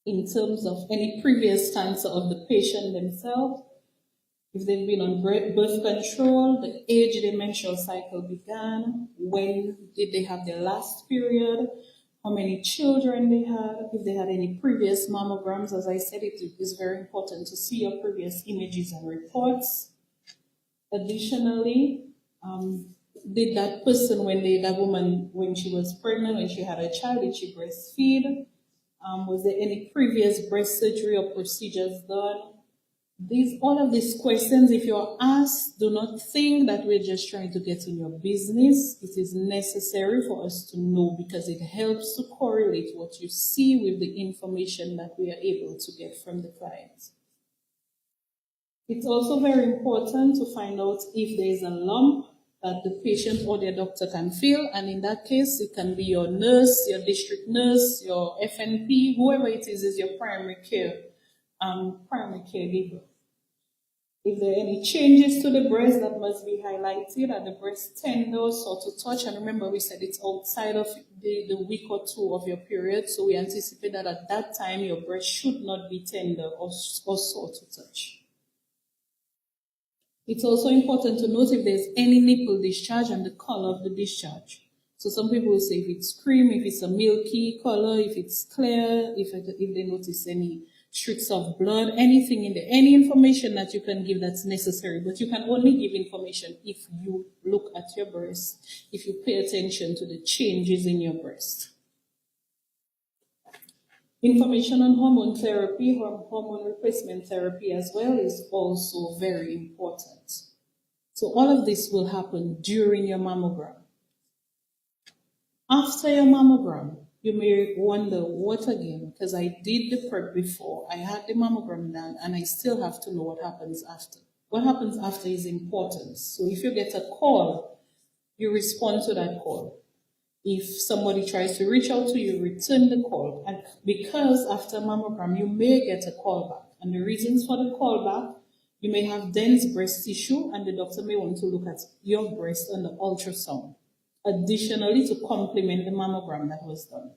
in terms of any previous cancer of the patient themselves, if they've been on birth control, the age their menstrual cycle began, when did they have their last period, how many children they had, if they had any previous mammograms. As I said, it is very important to see your previous images and reports. Additionally, did that person, that woman, when she was pregnant, when she had a child, did she breastfeed? Was there any previous breast surgery or procedures done? All of these questions, if you're asked, do not think that we're just trying to get in your business. It is necessary for us to know because it helps to correlate what you see with the information that we are able to get from the client. It's also very important to find out if there is a lump that the patient or their doctor can feel, and in that case, it can be your nurse, your district nurse, your FNP, whoever it is your primary caregiver. If there are any changes to the breast that must be highlighted, are the breast tender or to touch? And remember, we said it's outside of the week or 2 of your period, so we anticipate that at that time your breast should not be tender or sore to touch. It's also important to note if there's any nipple discharge and the color of the discharge. So some people will say if it's cream, if it's a milky color, if it's clear, if they notice any streaks of blood, anything in there, any information that you can give that's necessary. But you can only give information if you look at your breast, if you pay attention to the changes in your breast. Information on hormone therapy, hormone replacement therapy as well is also very important. So all of this will happen during your mammogram. After your mammogram, you may wonder, what again? Because I did the prep before, I had the mammogram done, and I still have to know what happens after. What happens after is important. So if you get a call, you respond to that call. If somebody tries to reach out to you, return the call. And because after mammogram, you may get a call back. And the reasons for the call back, you may have dense breast tissue, and the doctor may want to look at your breast on the ultrasound. Additionally, to complement the mammogram that was done.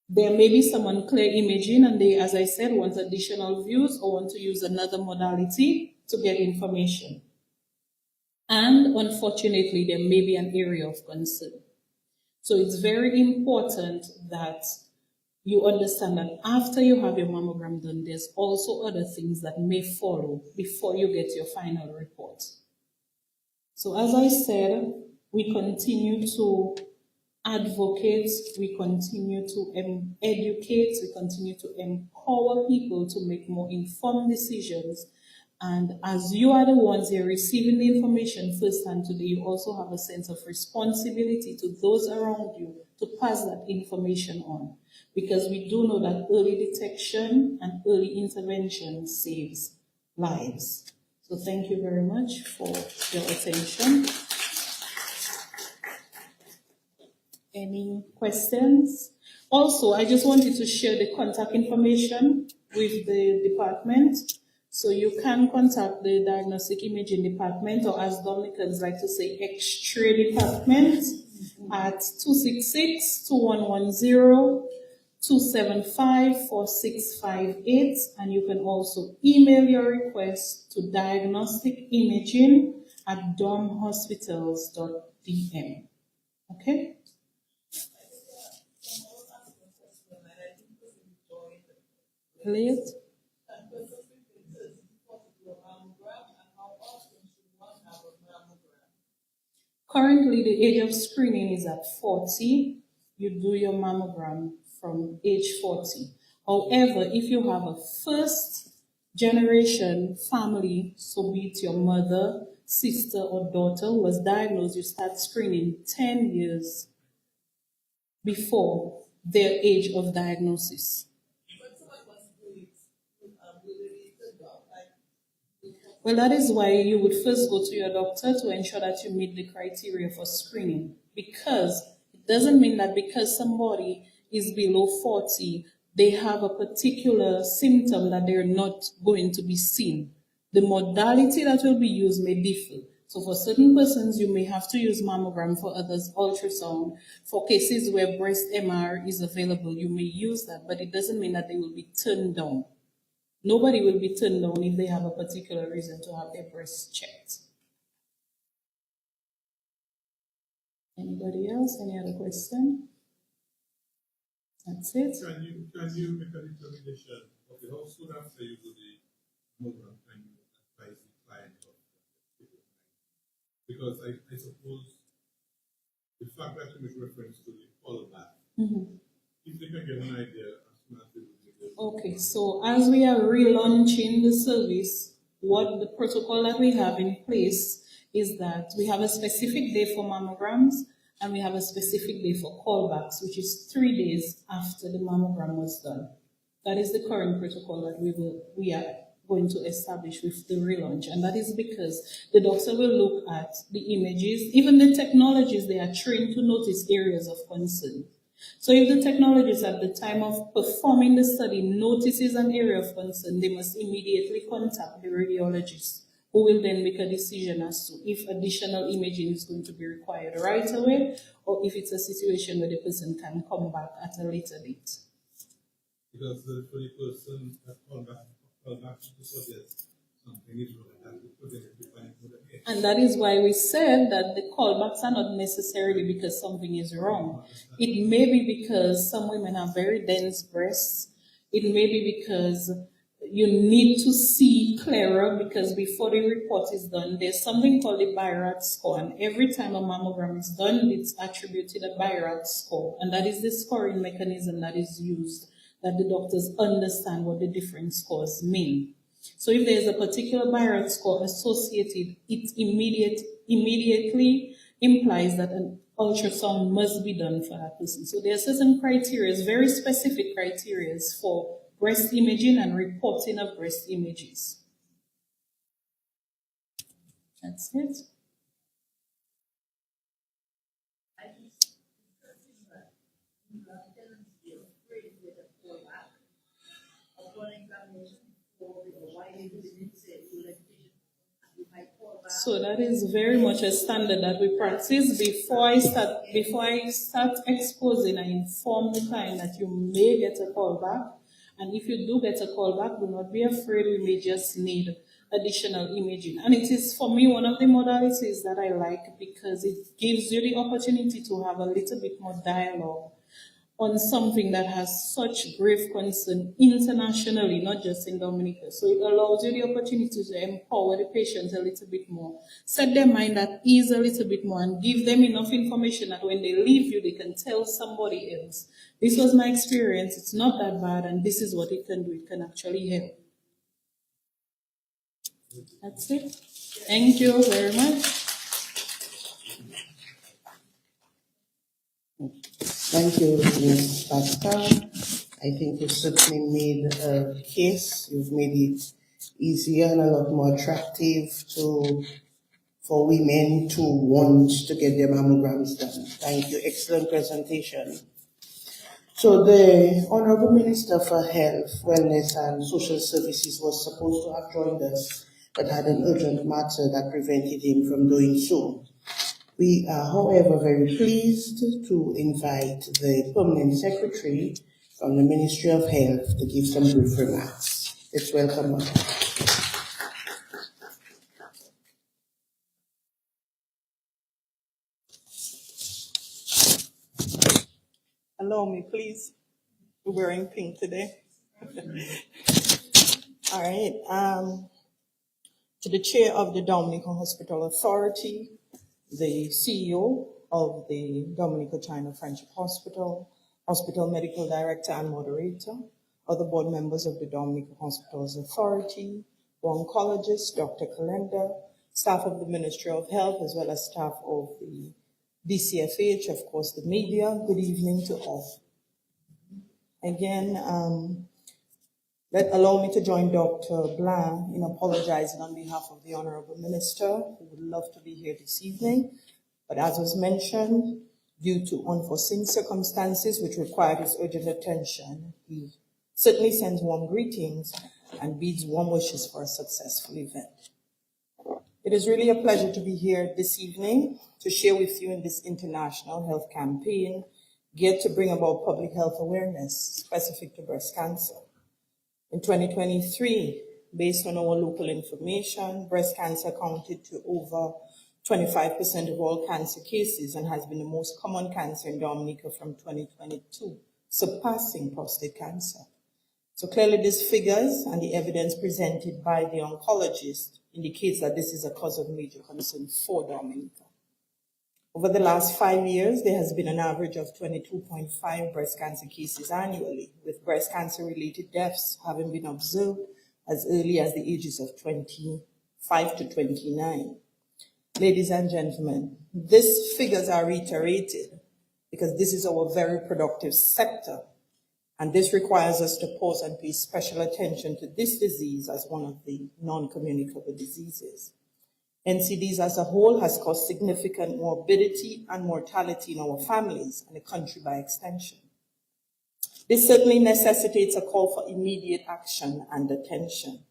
There may be some unclear imaging, and they, as I said, want additional views or want to use another modality to get information. And unfortunately, there may be an area of concern. So it's very important that you understand that after you have your mammogram done, there's also other things that may follow before you get your final report. So as I said, we continue to advocate, we continue to educate, we continue to empower people to make more informed decisions. And as you are the ones here receiving the information firsthand today, you also have a sense of responsibility to those around you to pass that information on. Because we do know that early detection and early intervention saves lives. So thank you very much for your attention. Any questions? Also, I just wanted to share the contact information with the department. So you can contact the diagnostic imaging department, or as Dominicans like to say, X-ray department at 266-210-275-4658. And you can also email your request to diagnosticimaging@domhospitals.dm. Okay? Please. Currently, the age of screening is at 40. You do your mammogram from age 40. However, if you have a first generation family, so be it your mother, sister, or daughter who was diagnosed, you start screening 10 years before their age of diagnosis. Well, that is why you would first go to your doctor to ensure that you meet the criteria for screening. Because it doesn't mean that because somebody is below 40, they have a particular symptom that they're not going to be seen. The modality that will be used may differ. So for certain persons, you may have to use mammogram, for others, ultrasound. For cases where breast MR is available, you may use that, but it doesn't mean that they will be turned down. Nobody will be turned down if they have a particular reason to have their breasts checked. Anybody else? Any other question? That's it. Can you make a determination, okay, how soon after you do the mammogram can you advise the client of the? Because I suppose the fact that you make reference to the callback, if they can get an idea as soon as they do. Okay, so as we are relaunching the service, what the protocol that we have in place is that we have a specific day for mammograms and we have a specific day for callbacks, which is 3 days after the mammogram was done. That is the current protocol that we are going to establish with the relaunch, and that is because the doctor will look at the images, even the technologies, they are trained to notice areas of concern. So if the technologist at the time of performing the study notices an area of concern, they must immediately contact the radiologist, who will then make a decision as to if additional imaging is going to be required right away, or if it's a situation where the person can come back at a later date. Because the person that called back to suggest something is wrong, that we put it to find for the head. And that is why we said that the callbacks are not necessarily because something is wrong. It may be because some women have very dense breasts. It may be because you need to see clearer, because before the report is done, there's something called the BIRAT score. And every time a mammogram is done, it's attributed a BIRAT score. And that is the scoring mechanism that is used, that the doctors understand what the different scores mean. So if there's a particular BIRAT score associated, it immediately implies that an ultrasound must be done for that person. So there are certain criteria, very specific criteria for breast imaging and reporting of breast images. That's it. So that is very much a standard that we practice. Before I start exposing, I inform the client that you may get a call back. And if you do get a call back, do not be afraid, we may just need additional imaging. And it is, for me, one of the modalities that I like, because it gives you the opportunity to have a little bit more dialogue on something that has such grave concern internationally, not just in Dominica. So it allows you the opportunity to empower the patients a little bit more, set their mind at ease a little bit more, and give them enough information that when they leave you, they can tell somebody else, this was my experience, it's not that bad, and this is what it can do, it can actually help. That's it. Thank you very much. Thank you, Ms. Pascal. I think you've certainly made a case. You've made it easier and a lot more attractive for women to want to get their mammograms done. Thank you. Excellent presentation. So the Honorable Minister for Health, Wellness and Social Services was supposed to have joined us, but had an urgent matter that prevented him from doing so. We are, however, very pleased to invite the Permanent Secretary from the Ministry of Health to give some brief remarks. Let's welcome her. Allow me, please. We're wearing pink today. All right. To the Chair of the Dominica Hospital Authority, the CEO of the Dominica China Friendship Hospital, Hospital Medical Director and Moderator, other board members of the Dominica Hospitals Authority, oncologist, Dr. Kalenda, staff of the Ministry of Health, as well as staff of the DCFH, of course, the media. Good evening to all. Again, allow me to join Dr. Blanc in apologizing on behalf of the Honorable Minister, who would love to be here this evening. But as was mentioned, due to unforeseen circumstances which required his urgent attention, he certainly sends warm greetings and bids warm wishes for a successful event. It is really a pleasure to be here this evening to share with you in this international health campaign geared to bring about public health awareness specific to breast cancer. In 2023, based on our local information, breast cancer accounted to over 25% of all cancer cases and has been the most common cancer in Dominica from 2022, surpassing prostate cancer. So clearly these figures and the evidence presented by the oncologist indicates that this is a cause of major concern for Dominica. Over the last 5 years, there has been an average of 22.5 breast cancer cases annually, with breast cancer-related deaths having been observed as early as the ages of 25 to 29. Ladies and gentlemen, these figures are reiterated because this is our very productive sector, and this requires us to pause and pay special attention to this disease as one of the non-communicable diseases. NCDs as a whole has caused significant morbidity and mortality in our families and the country by extension. This certainly necessitates a call for immediate action and attention.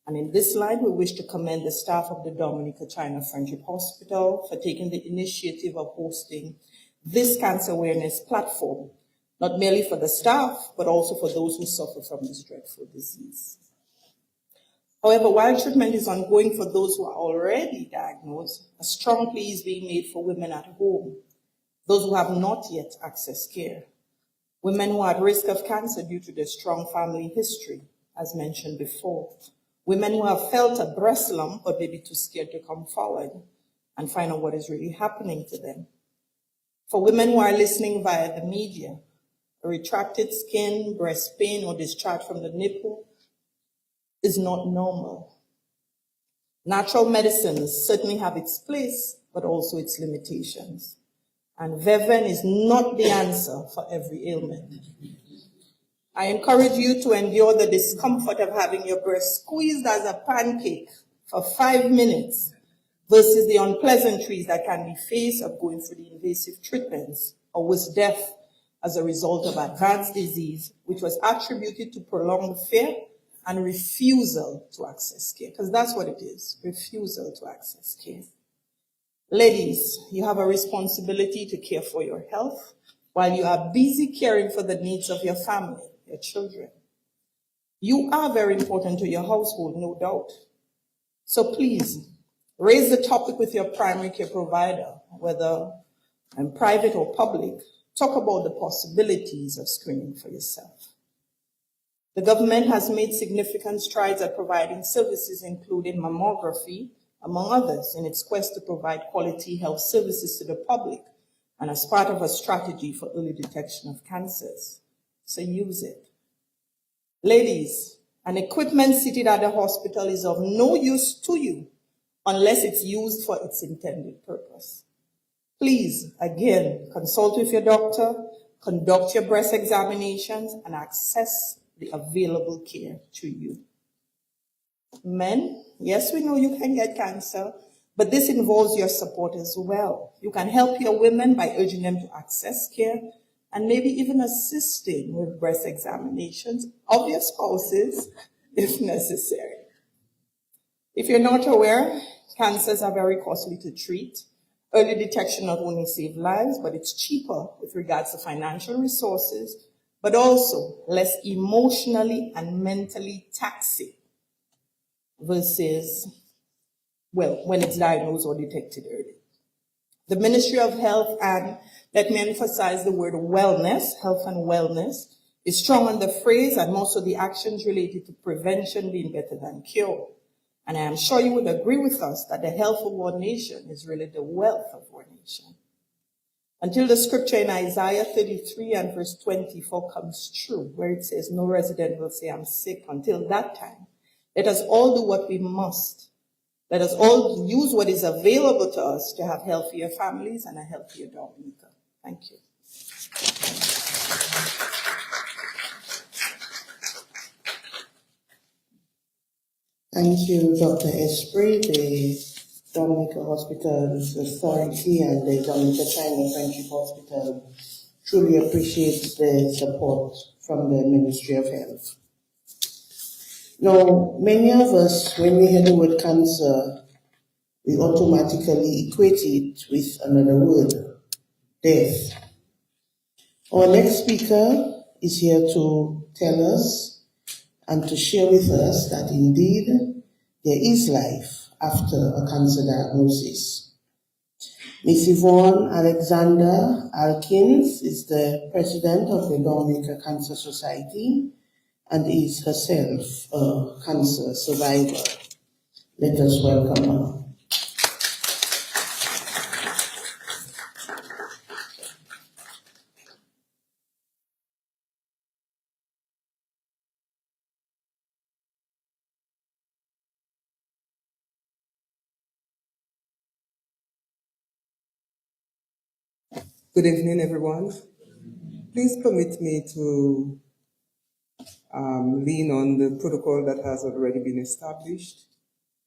And in this line, we wish to commend the staff of the Dominica China Friendship Hospital for taking the initiative of hosting this cancer awareness platform, not merely for the staff, but also for those who suffer from this dreadful disease. However, while treatment is ongoing for those who are already diagnosed, a strong plea is being made for women at home, those who have not yet accessed care, women who are at risk of cancer due to their strong family history, as mentioned before, women who have felt a breast lump but may be too scared to come forward and find out what is really happening to them. For women who are listening via the media, a retracted skin, breast pain, or discharge from the nipple is not normal. Natural medicines certainly have its place, but also its limitations. And Veven is not the answer for every ailment. I encourage you to endure the discomfort of having your breast squeezed as a pancake for 5 minutes versus the unpleasantries that can be faced of going through the invasive treatments or with death as a result of advanced disease, which was attributed to prolonged fear and refusal to access care, because that's what it is, refusal to access care. Ladies, you have a responsibility to care for your health while you are busy caring for the needs of your family, your children. You are very important to your household, no doubt. So please, raise the topic with your primary care provider, whether private or public. Talk about the possibilities of screening for yourself. The government has made significant strides at providing services, including mammography, among others, in its quest to provide quality health services to the public and as part of a strategy for early detection of cancers. So use it. Ladies, an equipment seated at the hospital is of no use to you unless it's used for its intended purpose. Please, again, consult with your doctor, conduct your breast examinations, and access the available care to you. Men, yes, we know you can get cancer, but this involves your support as well. You can help your women by urging them to access care and maybe even assisting with breast examinations of your spouses if necessary. If you're not aware, cancers are very costly to treat. Early detection not only saves lives, but it's cheaper with regards to financial resources, but also less emotionally and mentally taxing versus, well, when it's diagnosed or detected early. The Ministry of Health, and let me emphasize the word wellness, health and wellness, is strong on the phrase and most of the actions related to prevention being better than cure. And I am sure you would agree with us that the health of our nation is really the wealth of our nation. Until the scripture in Isaiah 33 and verse 24 comes true, where it says, no resident will say, I'm sick. Until that time, let us all do what we must. Let us all use what is available to us to have healthier families and a healthier Dominica. Thank you. Thank you, Dr. Esprit, the Dominica Hospital's Authority and the Dominica China Friendship Hospital truly appreciate the support from the Ministry of Health. Now, many of us, when we hear the word cancer, we automatically equate it with another word, death. Our next speaker is here to tell us and to share with us that indeed there is life after a cancer diagnosis. Ms. Yvonne Alexander Alkins is the president of the Dominica Cancer Society and is herself a cancer survivor. Let us welcome her. Good evening, everyone. Please permit me to lean on the protocol that has already been established.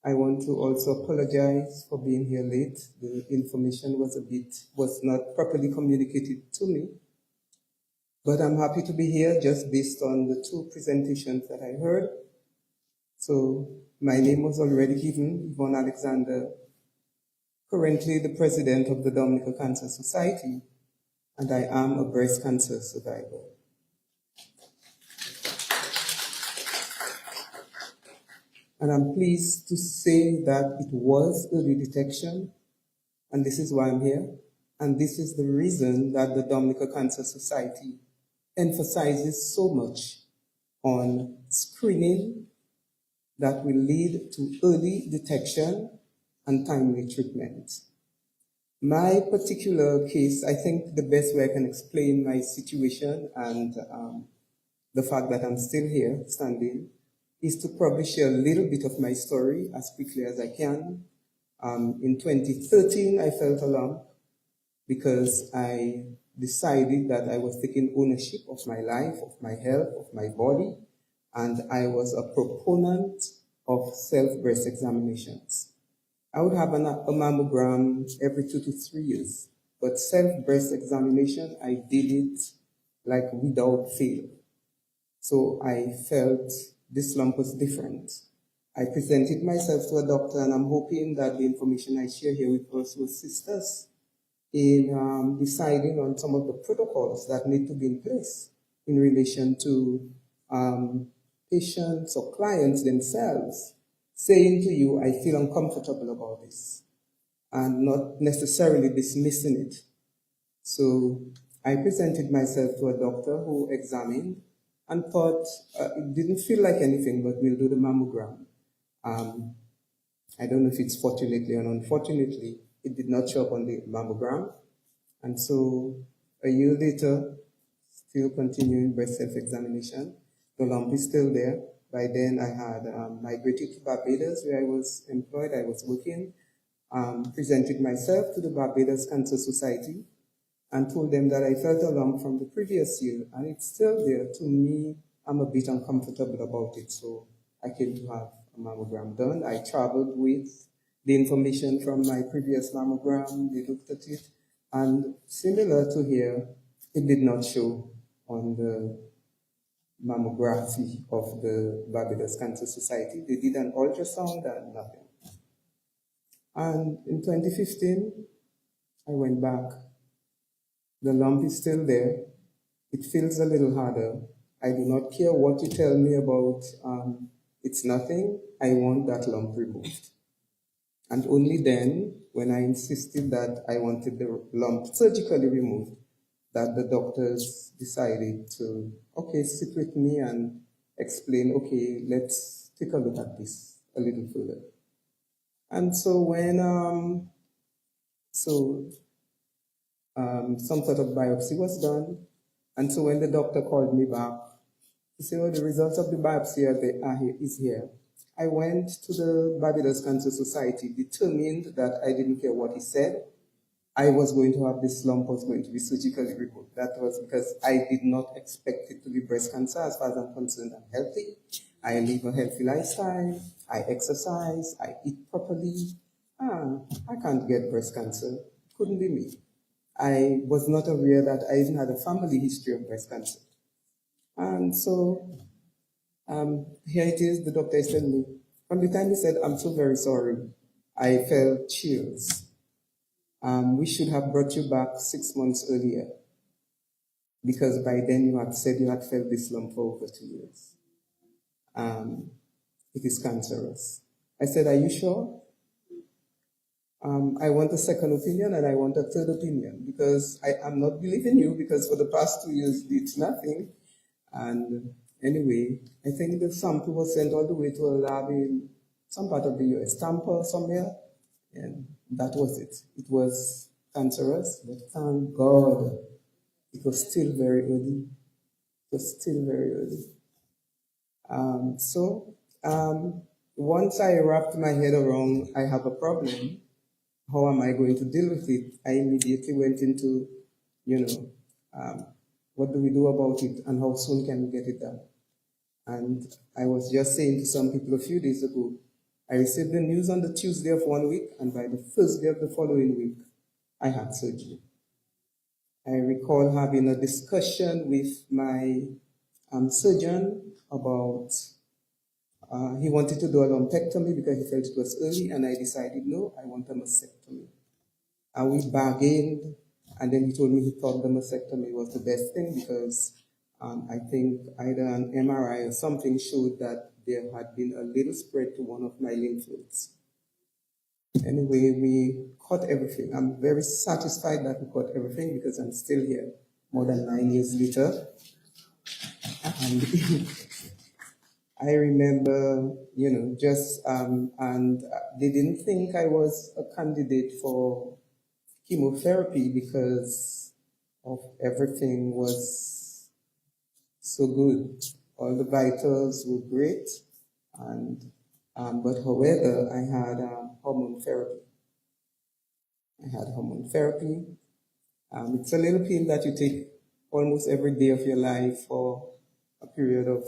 I want to also apologize for being here late. The information was not properly communicated to me. But I'm happy to be here just based on the two presentations that I heard. So my name was already given, Yvonne Alexander, currently the president of the Dominica Cancer Society, and I am a breast cancer survivor. And I'm pleased to say that it was early detection, and this is why I'm here. And this is the reason that the Dominica Cancer Society emphasizes so much on screening that will lead to early detection and timely treatment. My particular case, I think the best way I can explain my situation and the fact that I'm still here standing is to probably share a little bit of my story as quickly as I can. In 2013, I felt a lump because I decided that I was taking ownership of my life, of my health, of my body, and I was a proponent of self-breast examinations. I would have a mammogram every 2 to 3 years, but self-breast examination, I did it like without fail. So I felt this lump was different. I presented myself to a doctor, and I'm hoping that the information I share here with us will assist us in deciding on some of the protocols that need to be in place in relation to patients or clients themselves saying to you, I feel uncomfortable about this, and not necessarily dismissing it. So I presented myself to a doctor who examined and thought it didn't feel like anything, but we'll do the mammogram. I don't know if it's fortunately or unfortunately, it did not show up on the mammogram. And so a year later, still continuing breast self-examination, the lump is still there. By then I had migrated to Barbados where I was employed, I was working, presented myself to the Barbados Cancer Society and told them that I felt a lump from the previous year and it's still there. To me, I'm a bit uncomfortable about it, so I came to have a mammogram done. I traveled with the information from my previous mammogram, they looked at it, and similar to here, it did not show on the mammography of the Barbados Cancer Society. They did an ultrasound and nothing. And in 2015, I went back. The lump is still there. It feels a little harder. I do not care what you tell me about it's nothing. I want that lump removed. And only then, when I insisted that I wanted the lump surgically removed, that the doctors decided to, okay, sit with me and explain, okay, let's take a look at this a little further. And so when, some sort of biopsy was done, and so when the doctor called me back, he said, oh, the results of the biopsy is here. I went to the Barbados Cancer Society, determined that I didn't care what he said. I was going to have this lump, was going to be surgically removed. That was because I did not expect it to be breast cancer. As far as I'm concerned, I'm healthy. I live a healthy lifestyle. I exercise. I eat properly. I can't get breast cancer. It couldn't be me. I was not aware that I even had a family history of breast cancer. And so here it is, the doctor is telling me. From the time he said, I'm so very sorry, I felt chills. We should have brought you back 6 months earlier because by then you had said you had felt this lump for over 2 years. It is cancerous. I said, are you sure? I want a second opinion and I want a third opinion because I'm not believing you because for the past 2 years you did nothing. And anyway, I think the sample was sent all the way to a lab in some part of the US, Tampa somewhere, and that was it. It was cancerous, but thank God it was still very early. It was still very early. Once I wrapped my head around, I have a problem, how am I going to deal with it? I immediately went into, what do we do about it and how soon can we get it done? And I was just saying to some people a few days ago, I received the news on the Tuesday of 1 week, and by the first day of the following week, I had surgery. I recall having a discussion with my surgeon about, he wanted to do a lumpectomy because he felt it was early, and I decided, no, I want a mastectomy. And we bargained, and then he told me he thought the mastectomy was the best thing because I think either an MRI or something showed that there had been a little spread to one of my lymph nodes. Anyway, we caught everything. I'm very satisfied that we caught everything because I'm still here more than 9 years later. And I remember, and they didn't think I was a candidate for chemotherapy because of everything was so good. All the vitals were great, but however, I had hormone therapy. It's a little pill that you take almost every day of your life for a period of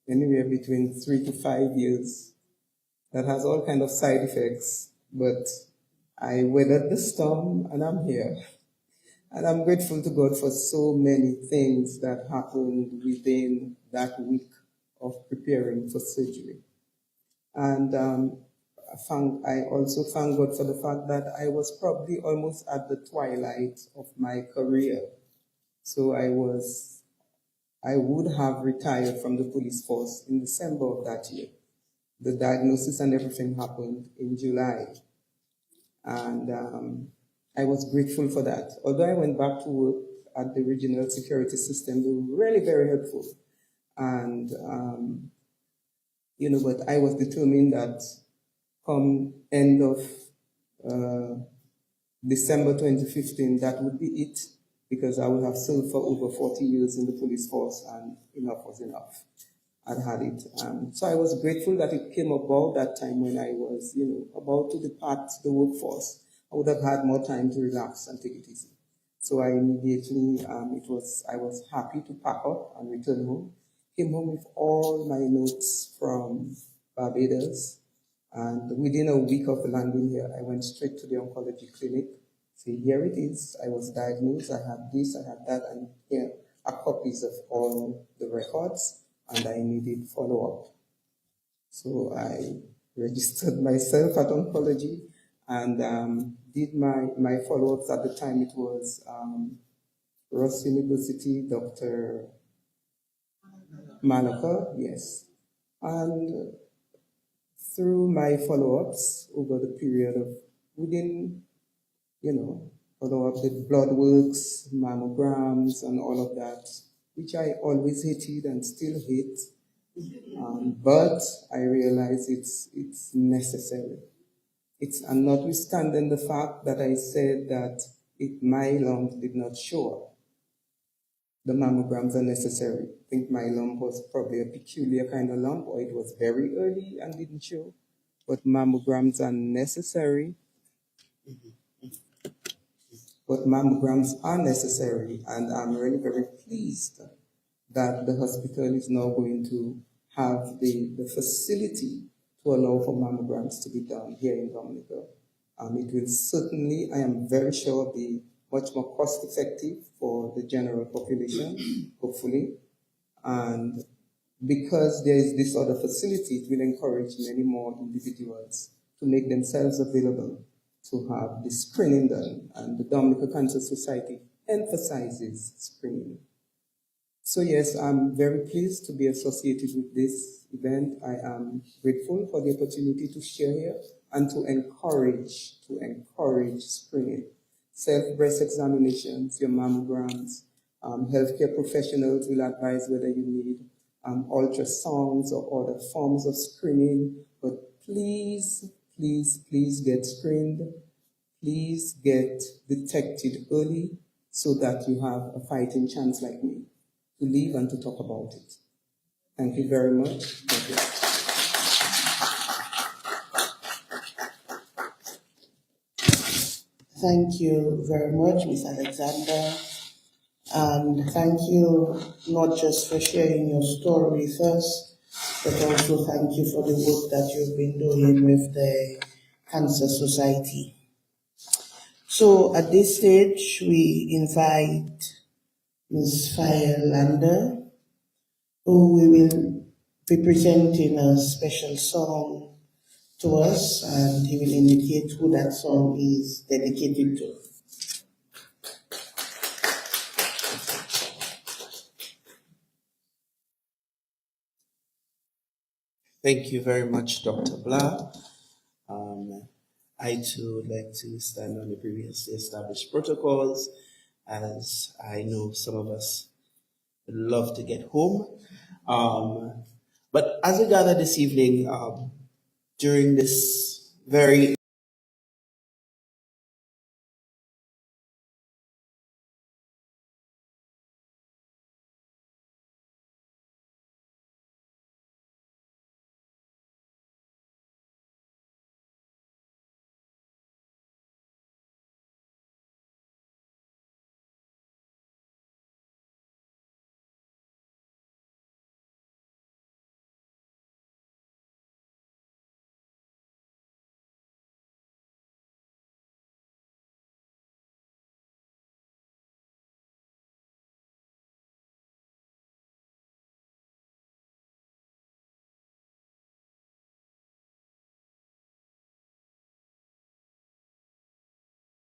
anywhere between 3 to 5 years. That has all kind of side effects, but I weathered the storm and I'm here. And I'm grateful to God for so many things that happened within that week of preparing for surgery. And I also thank God for the fact that I was probably almost at the twilight of my career. So I would have retired from the police force in December of that year. The diagnosis and everything happened in July. And I was grateful for that. Although I went back to work at the regional security system, they were really very helpful. And, but I was determined that come end of December 2015, that would be it, because I would have served for over 40 years in the police force and enough was enough. I'd had it. So I was grateful that it came about that time when I was, about to depart the workforce. I would have had more time to relax and take it easy. So I immediately, I was happy to pack up and return home. Came home with all my notes from Barbados. And within a week of landing here, I went straight to the oncology clinic. See, here it is. I was diagnosed. I had this, I had that, and here are copies of all the records. And I needed follow-up. So I registered myself at oncology and did my follow-ups. At the time it was Ross University, Dr. Dominica, yes. And through my follow-ups over the period of follow-up, the blood works, mammograms, and all of that, which I always hated and still hate. But I realize it's necessary. And notwithstanding the fact that I said that my lump did not show up, the mammograms are necessary. I think my lump was probably a peculiar kind of lump, or it was very early and didn't show. But mammograms are necessary. And I'm really very pleased that the hospital is now going to have the facility to allow for mammograms to be done here in Dominica. It will certainly, I am very sure, be much more cost effective for the general population, hopefully. And because there is this other facility, it will encourage many more individuals to make themselves available to have the screening done. And the Dominica Cancer Society emphasizes screening. So yes, I'm very pleased to be associated with this event. I am grateful for the opportunity to share here and to encourage screening. Self-breast examinations, your mammograms, healthcare professionals will advise whether you need ultrasounds or other forms of screening, but please, please, please get screened. Please get detected early so that you have a fighting chance like me to live and to talk about it. Thank you very much. Thank you. Thank you very much, Ms. Alexander. And thank you not just for sharing your story with us, but also thank you for the work that you've been doing with the Cancer Society. So at this stage, we invite Ms. Firelander, who we will be presenting a special song to us, and he will indicate who that song is dedicated to. Thank you very much, Dr. Blah. I too would like to stand on the previously established protocols, as I know some of us would love to get home. But as we gather this evening, during this very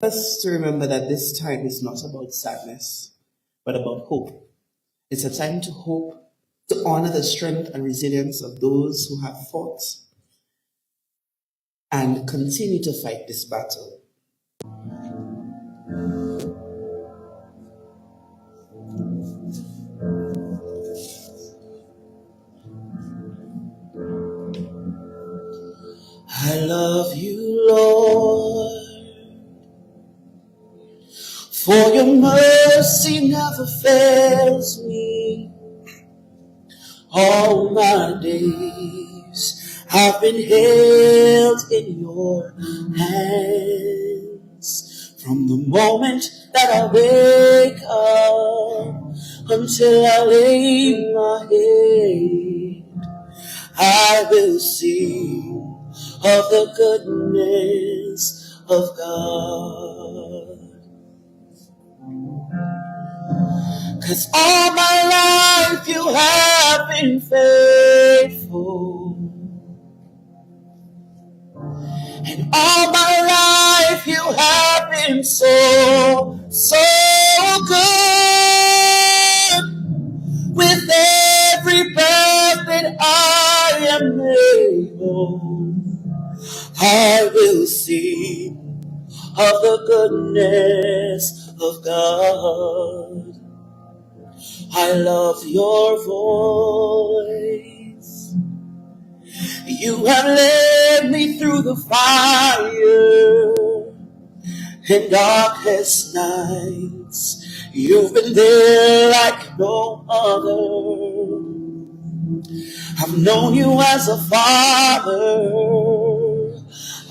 us to remember that this time is not about sadness, but about hope. It's a time to hope, to honor the strength and resilience of those who have fought and continue to fight this battle. I love you, Lord, for your mercy never fails me. All my days have been held in your hands. From the moment that I wake up until I lay my head, I will sing of the goodness of God. 'Cause all my life you have been faithful, and all my life you have been so, so good. With every breath that I am able, I will sing of the goodness of God. I love your voice. You have led me through the fire in darkest nights. You've been there like no other. I've known you as a father.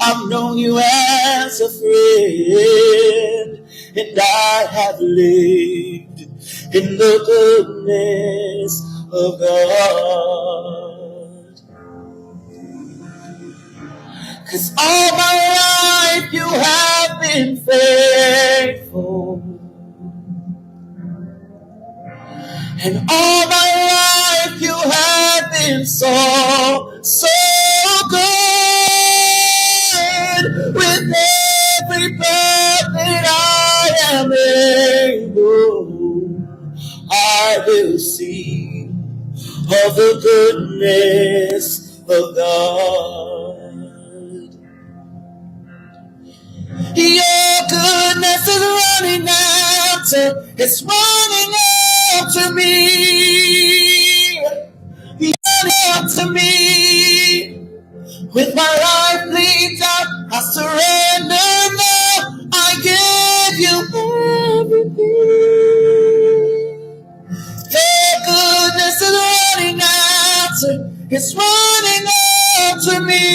I've known you as a friend. And I have lived in the goodness of God. 'Cause all my life you have been faithful, and all my life you have been so, so good. With every breath that I am able, I will sing of the goodness of God. Your goodness is running after, it's running after me. It's running after me. With my life laid out, I surrender now. I give you everything. Your goodness is running after, it's running after me.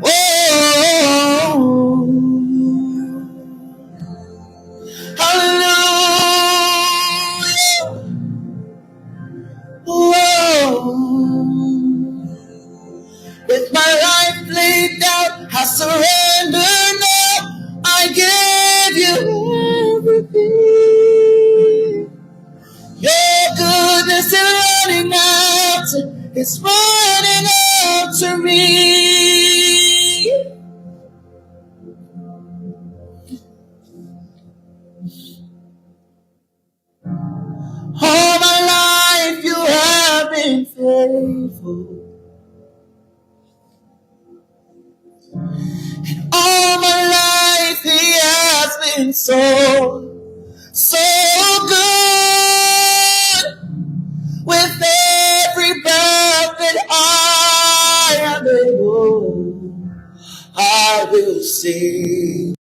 Oh, hallelujah. Oh, with my life laid down, I surrender now. I give you everything. Your goodness is running after, it's running after me. All my life been so good. With every breath that I am able, I will sing.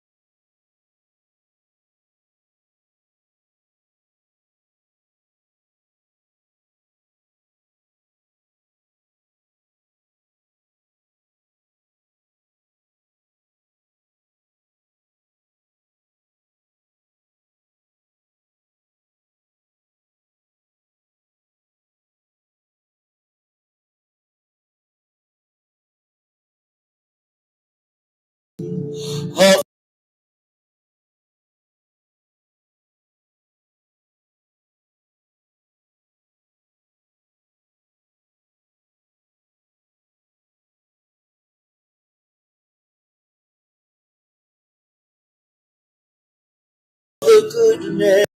Of the goodness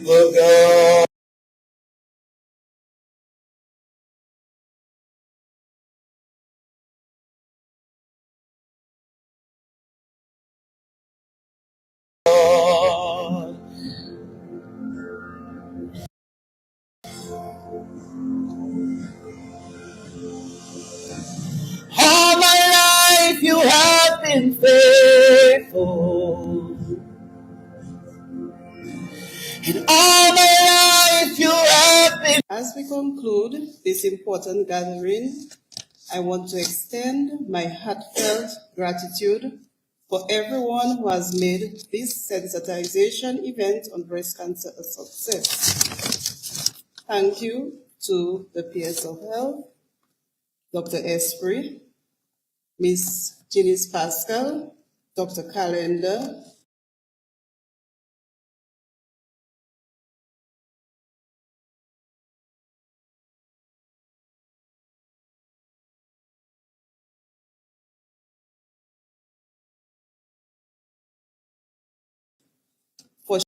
of God. All my life you have been faithful. And all my life you have been. As we conclude this important gathering, I want to extend my heartfelt gratitude for everyone who has made this sensitization event on breast cancer a success. Thank you to the PS of Health, Dr. Esprit, Ms. Gilles Pascal, Dr. Calendar, for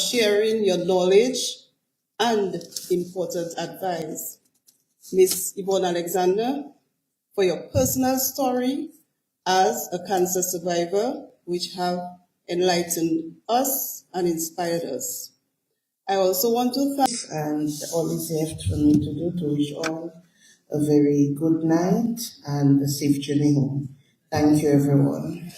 sharing your knowledge and important advice. Ms. Yvonne Alexander, for your personal story as a cancer survivor, which have enlightened us and inspired us. I also want to thank, And all is left for me to do to wish all a very good night and a safe journey home. Thank you, everyone.